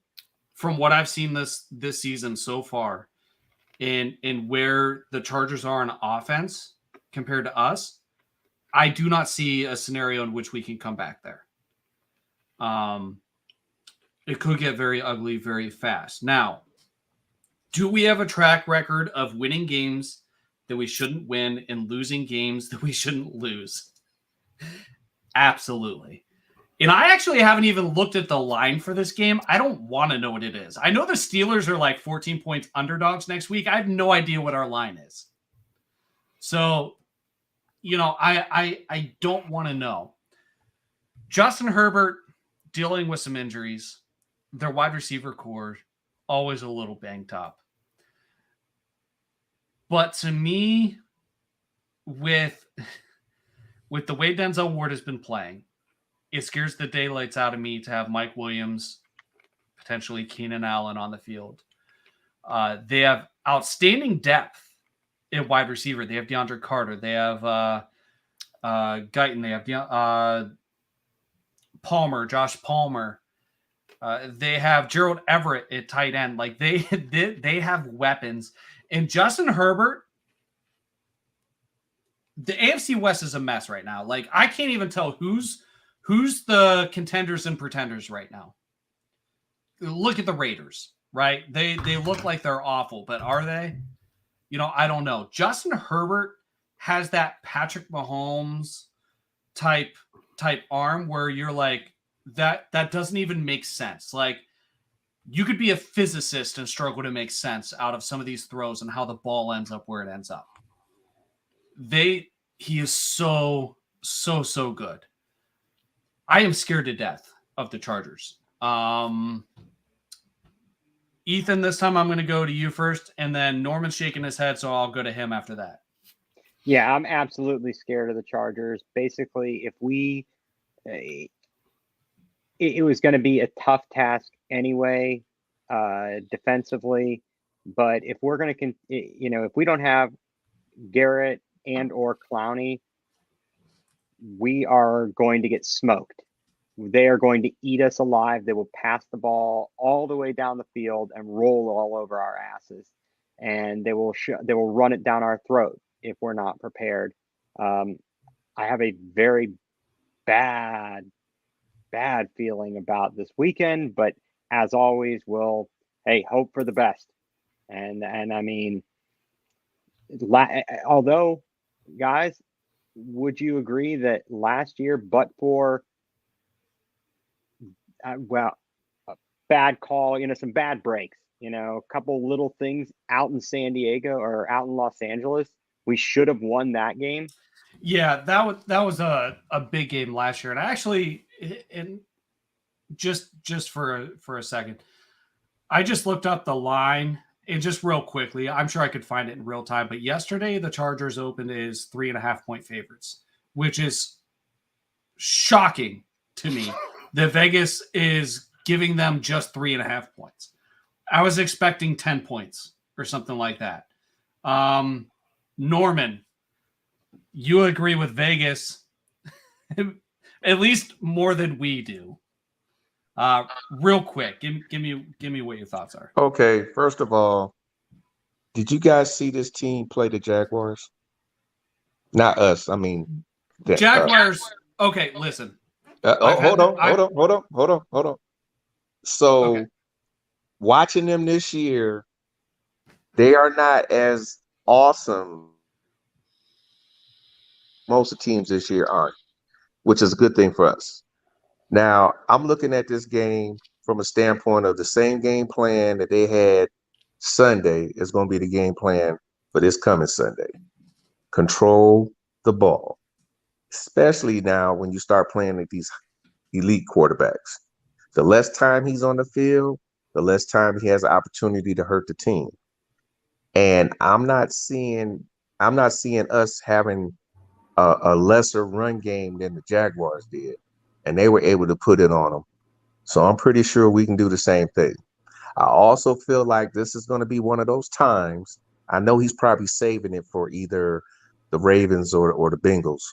from what I've seen this season so far, and where the Chargers are on offense compared to us, I do not see a scenario in which we can come back there. It could get very ugly very fast. Now, do we have a track record of winning games that we shouldn't win and losing games that we shouldn't lose? Absolutely. And I actually haven't even looked at the line for this game. I don't want to know what it is. I know the Steelers are like 14 points underdogs next week. I have no idea what our line is. So, I don't want to know. Justin Herbert dealing with some injuries. Their wide receiver core, always a little banged up. But to me, with the way Denzel Ward has been playing, it scares the daylights out of me to have Mike Williams, potentially Keenan Allen on the field. They have outstanding depth in wide receiver. They have DeAndre Carter. They have Guyton. They have Palmer, Josh Palmer. They have Gerald Everett at tight end. Like they have weapons. And Justin Herbert, the AFC West is a mess right now. Like I can't even tell who's the contenders and pretenders right now. Look at the Raiders, right? They look like they're awful, but are they? I don't know. Justin Herbert has that Patrick Mahomes type arm where you're like, that doesn't even make sense. Like you could be a physicist and struggle to make sense out of some of these throws and how the ball ends up where it ends up. He is so good. I am scared to death of the Chargers. Ethan, this time I'm going to go to you first, and then Norman's shaking his head, so I'll go to him after that. Yeah, I'm absolutely scared of the Chargers. Basically, if we, it was going to be a tough task anyway, defensively. But if we're going to, if we don't have Garrett and or Clowney, we are going to get smoked. They are going to eat us alive. They will pass the ball all the way down the field and roll all over our asses, and they will run it down our throat if we're not prepared. I have a very bad feeling about this weekend, but as always, we'll hope for the best. And I mean, although guys, would you agree that last year, but for a bad call, some bad breaks, a couple little things out in San Diego or out in Los Angeles, we should have won that game? Yeah, that was a big game last year. And actually, and just for a second, I just looked up the line. And just real quickly, I'm sure I could find it in real time, but yesterday the Chargers opened as 3.5 point favorites, which is shocking to me that Vegas is giving them just 3.5 points. I was expecting 10 points or something like that. Norman, you agree with Vegas at least more than we do. Real quick, give me what your thoughts are. Okay, first of all, did you guys see this team play the Jaguars? Not us. I mean, Jaguars. Okay, listen. Hold on. So, okay. Watching them this year, they are not as awesome. Most of the teams this year aren't, which is a good thing for us. Now, I'm looking at this game from a standpoint of the same game plan that they had Sunday is going to be the game plan for this coming Sunday. Control the ball, especially now when you start playing with these elite quarterbacks. The less time he's on the field, the less time he has an opportunity to hurt the team. And I'm not seeing us having a lesser run game than the Jaguars did. And they were able to put it on them. So I'm pretty sure we can do the same thing. I also feel like this is going to be one of those times. I know he's probably saving it for either the Ravens or the Bengals.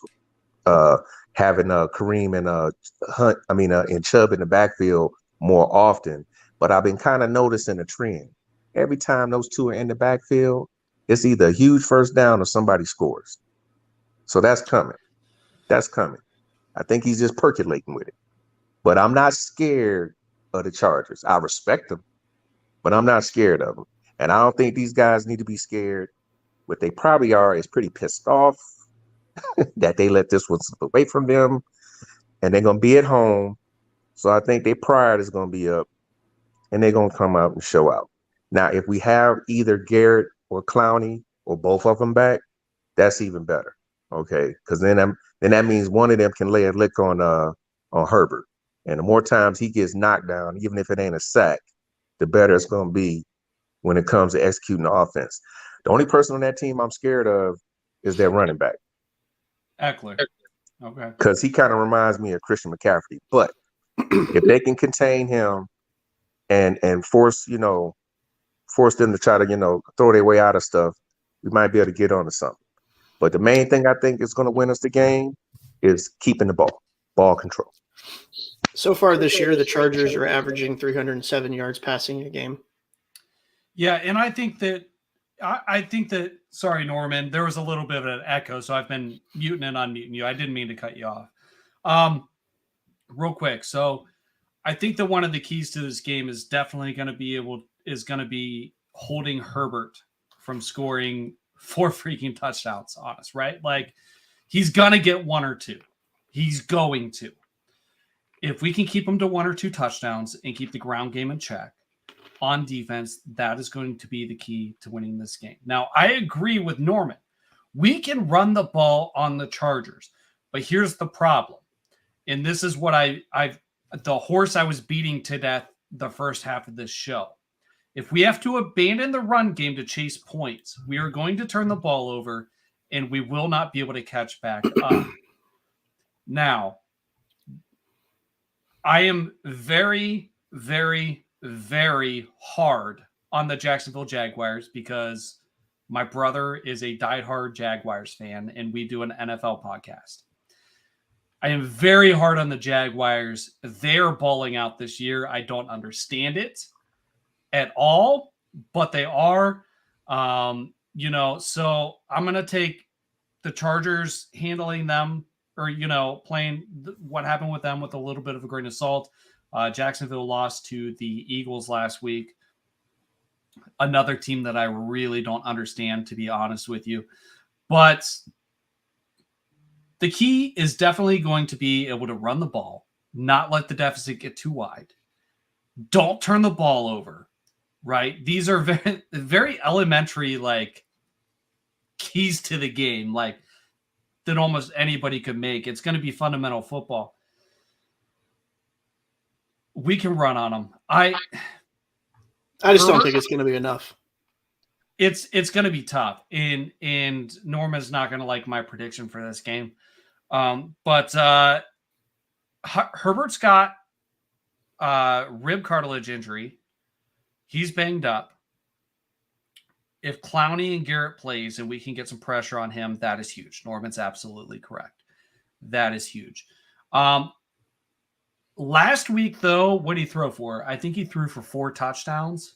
having Kareem and Hunt, and Chubb in the backfield more often. But I've been kind of noticing a trend. Every time those two are in the backfield, it's either a huge first down or somebody scores. So that's coming. That's coming. I think he's just percolating with it. But I'm not scared of the Chargers. I respect them, but I'm not scared of them. And I don't think these guys need to be scared. What they probably are is pretty pissed off that they let this one slip away from them, and they're going to be at home. So I think their pride is going to be up, and they're going to come out and show out. Now, if we have either Garrett or Clowney or both of them back, that's even better. Okay, because then that means one of them can lay a lick on Herbert, and the more times he gets knocked down, even if it ain't a sack, the better it's going to be when it comes to executing the offense. The only person on that team I'm scared of is their running back. Eckler. Okay. Because he kind of reminds me of Christian McCaffrey. But if they can contain him and force them to try to, throw their way out of stuff, we might be able to get onto something. But the main thing I think is going to win us the game is keeping the ball control. So far this year, the Chargers are averaging 307 yards passing a game. Yeah, and I think that sorry, Norman, there was a little bit of an echo, so I've been muting and unmuting you. I didn't mean to cut you off. Real quick. So I think that one of the keys to this game is definitely going to be holding Herbert from scoring 4 freaking touchdowns on us, right? Like, he's going to get 1 or 2. He's going to. If we can keep him to 1 or 2 touchdowns and keep the ground game in check on defense, that is going to be the key to winning this game. Now, I agree with Norman. We can run the ball on the Chargers, but here's the problem. And this is what the horse I was beating to death the first half of this show. If we have to abandon the run game to chase points, we are going to turn the ball over and we will not be able to catch back up. Now, I am very, very, very hard on the Jacksonville Jaguars because my brother is a diehard Jaguars fan and we do an NFL podcast. I am very hard on the Jaguars. They're balling out this year. I don't understand it at all, but they are. So I'm going to take the Chargers handling them or, playing what happened with them with a little bit of a grain of salt. Jacksonville lost to the Eagles last week. Another team that I really don't understand, to be honest with you. But the key is definitely going to be able to run the ball, not let the deficit get too wide. Don't turn the ball over, right? These are very, very elementary, keys to the game, that almost anybody could make. It's going to be fundamental football. We can run on them. I just don't think it's going to be enough. It's going to be tough, and Norma's not going to like my prediction for this game. But Herbert's got rib cartilage injury. He's banged up. If Clowney and Garrett plays and we can get some pressure on him, that is huge. Norman's absolutely correct. That is huge. Last week, though, what did he throw for? I think he threw for 4 touchdowns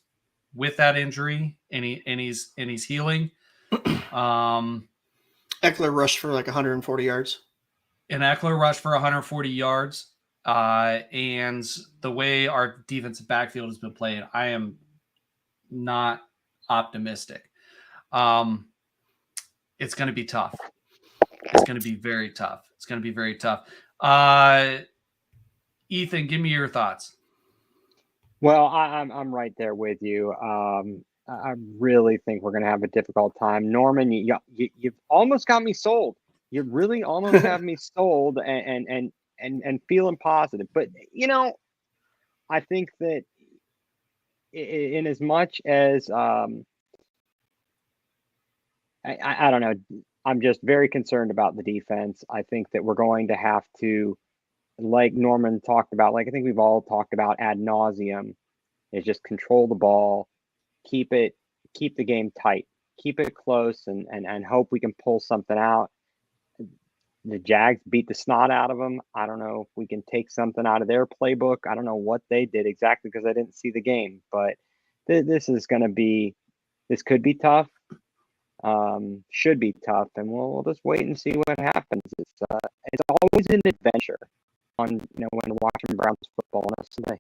with that injury, and he's healing. Eckler rushed for 140 yards. And Eckler rushed for 140 yards. And the way our defensive backfield has been playing, I am not optimistic. It's going to be tough. It's going to be very tough. It's going to be very tough. Ethan, give me your thoughts. Well, I'm right there with you. I really think we're going to have a difficult time. Norman, you've almost got me sold. You really almost have me sold and feeling positive. But, I think that in as much as I don't know, I'm just very concerned about the defense. I think that we're going to have to, like Norman talked about, I think we've all talked about ad nauseum, is just control the ball, keep the game tight, keep it close, and hope we can pull something out. The Jags beat the snot out of them. I don't know if we can take something out of their playbook. I don't know what they did exactly because I didn't see the game, but this could be tough. Should be tough, and we'll just wait and see what happens. It's always an adventure when you're watching Browns football on a Sunday.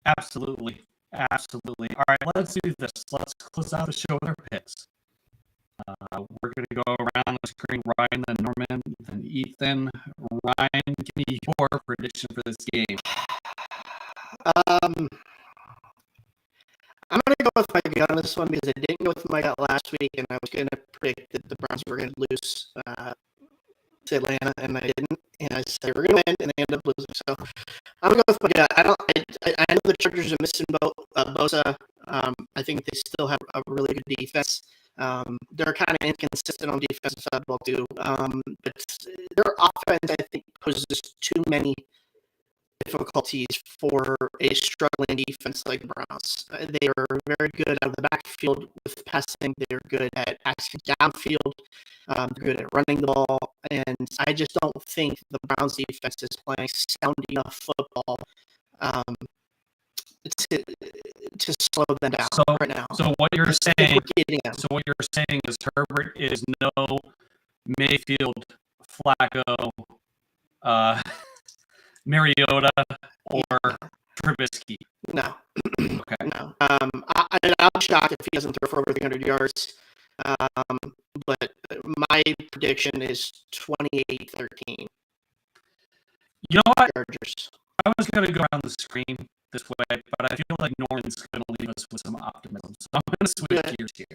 Absolutely. All right, let's do this. Let's close out the show with our picks. We're going to go around the screen. Ryan, then Norman, then Ethan. Ryan, give me your prediction for this game. I'm going to go with my gut on this one because I didn't go with my gut last week, and I was going to predict that the Browns were going to lose to Atlanta, and I didn't. And I said we're going to win, and they ended up losing. So I'm going to go with my gut. I know the Chargers are missing Bosa. I think they still have a really good defense. They're kind of inconsistent on defensive side of the ball too. But their offense, I think, poses too many difficulties for a struggling defense like the Browns. They are very good out of the backfield with passing. They're good at passing downfield. They're good at running the ball. And I just don't think the Browns defense is playing sound enough football to slow them down right now. So what you're saying is Herbert is no Mayfield, Flacco, Mariota, or Trubisky. No. Okay. No. I'm shocked if he doesn't throw for over 300 yards. But my prediction is 28-13. You know what? Chargers. I was going to go around the screen this way, but I feel like Norman's going to leave us with some optimism. So I'm going to switch gears here.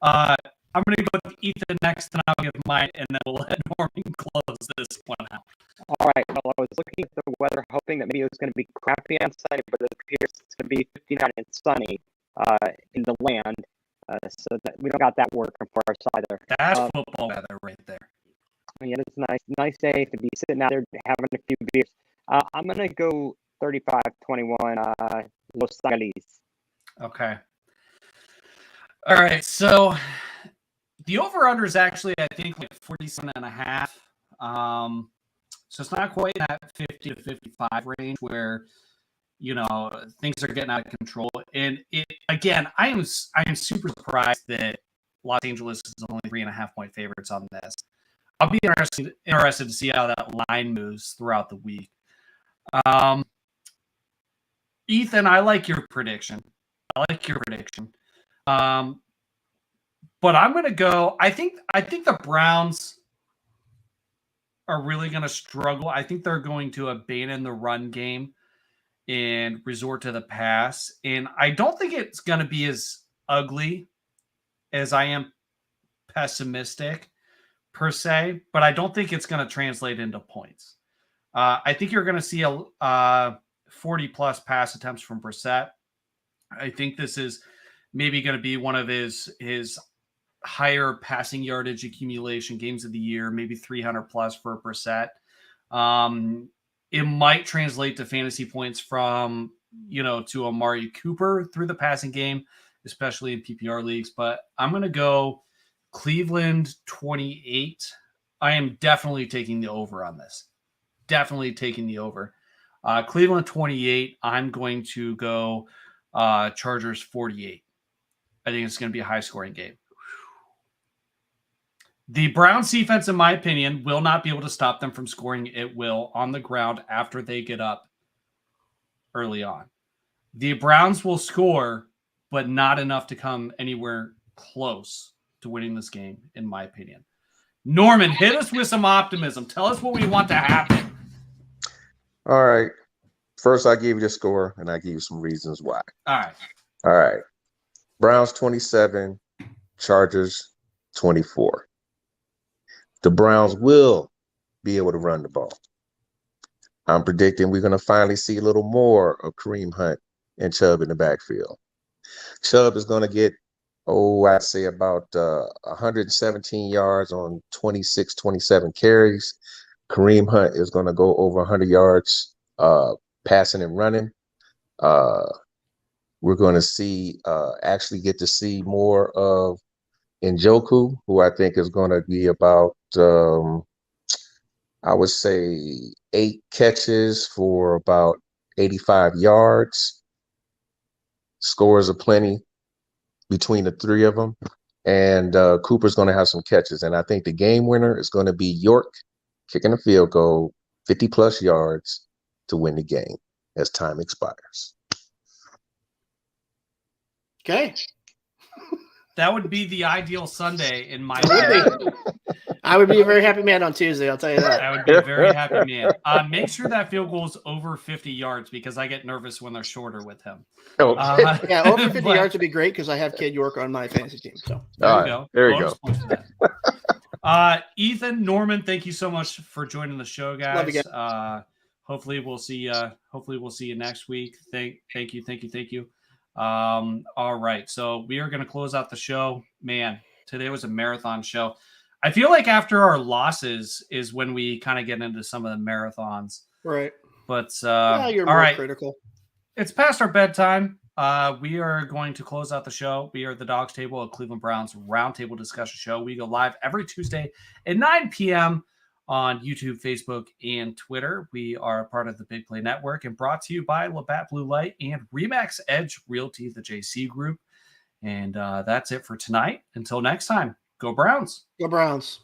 I'm going to go with Ethan next, and I'll give mine, and then we'll let Norman close this one out. All right. Well, I was looking at the weather, hoping that maybe it was going to be crappy on Sunday, but it appears it's going to be 59 and sunny in the land. So that we don't got that working for us either. That's football weather right there. Yeah, it's nice day to be sitting out there having a few beers. I'm going to go 35-21 Los Angeles. Okay. All right. So the over-under is actually, I think, like 47.5. So it's not quite in that 50 to 55 range where, things are getting out of control. And again, I am super surprised that Los Angeles is only 3.5 point favorites on this. I'll be interested to see how that line moves throughout the week. Ethan, I like your prediction. But I'm going to go. I think the Browns are really going to struggle. I think they're going to abandon the run game and resort to the pass. And I don't think it's going to be as ugly as I am pessimistic per se, but I don't think it's going to translate into points. I think you're going to see a 40-plus pass attempts from Brissett. I think this is maybe going to be one of his higher passing yardage accumulation games of the year, maybe 300-plus for Brissett. It might translate to fantasy points from, to Amari Cooper through the passing game, especially in PPR leagues. But I'm going to go Cleveland 28. I am definitely taking the over on this. Definitely taking the over. Cleveland 28. I'm going to go Chargers 48. I think it's going to be a high-scoring game. The Browns defense, in my opinion, will not be able to stop them from scoring at will on the ground after they get up early on. The Browns will score, but not enough to come anywhere close to winning this game, in my opinion. Norman, hit us with some optimism. Tell us what we want to happen. All right. First, I gave you the score, and I give you some reasons why. All right. Browns 27, Chargers 24. The Browns will be able to run the ball. I'm predicting we're going to finally see a little more of Kareem Hunt and Chubb in the backfield. Chubb is going to get, I'd say about 117 yards on 26, 27 carries. Kareem Hunt is going to go over 100 yards passing and running. We're going to see, actually get to see more of Njoku, who I think is going to be about, I would say, 8 catches for about 85 yards. Scores aplenty between the three of them. And Cooper's going to have some catches. And I think the game winner is going to be York kicking a field goal, 50-plus yards to win the game as time expires. Okay. That would be the ideal Sunday in my opinion. I would be a very happy man on Tuesday, I'll tell you that. I would be a very happy man. Make sure that field goal is over 50 yards because I get nervous when they're shorter with him. Yeah, over 50 yards would be great because I have Kid York on my fantasy team. So there you go. There you go. Ethan, Norman, thank you so much for joining the show, guys. Love you guys. Hopefully we'll see you next week. Thank you. All right. So we are going to close out the show. Man, today was a marathon show. I feel like after our losses is when we kind of get into some of the marathons. Right. But you're more critical. It's past our bedtime. We are going to close out the show. We are the Dawgs Table, a Cleveland Browns roundtable discussion show. We go live every Tuesday at 9 p.m. on YouTube, Facebook, and Twitter. We are a part of the Big Play Network and brought to you by Labatt Blue Light and Remax Edge Realty, the JC Group. And that's it for tonight. Until next time, go Browns. Go Browns.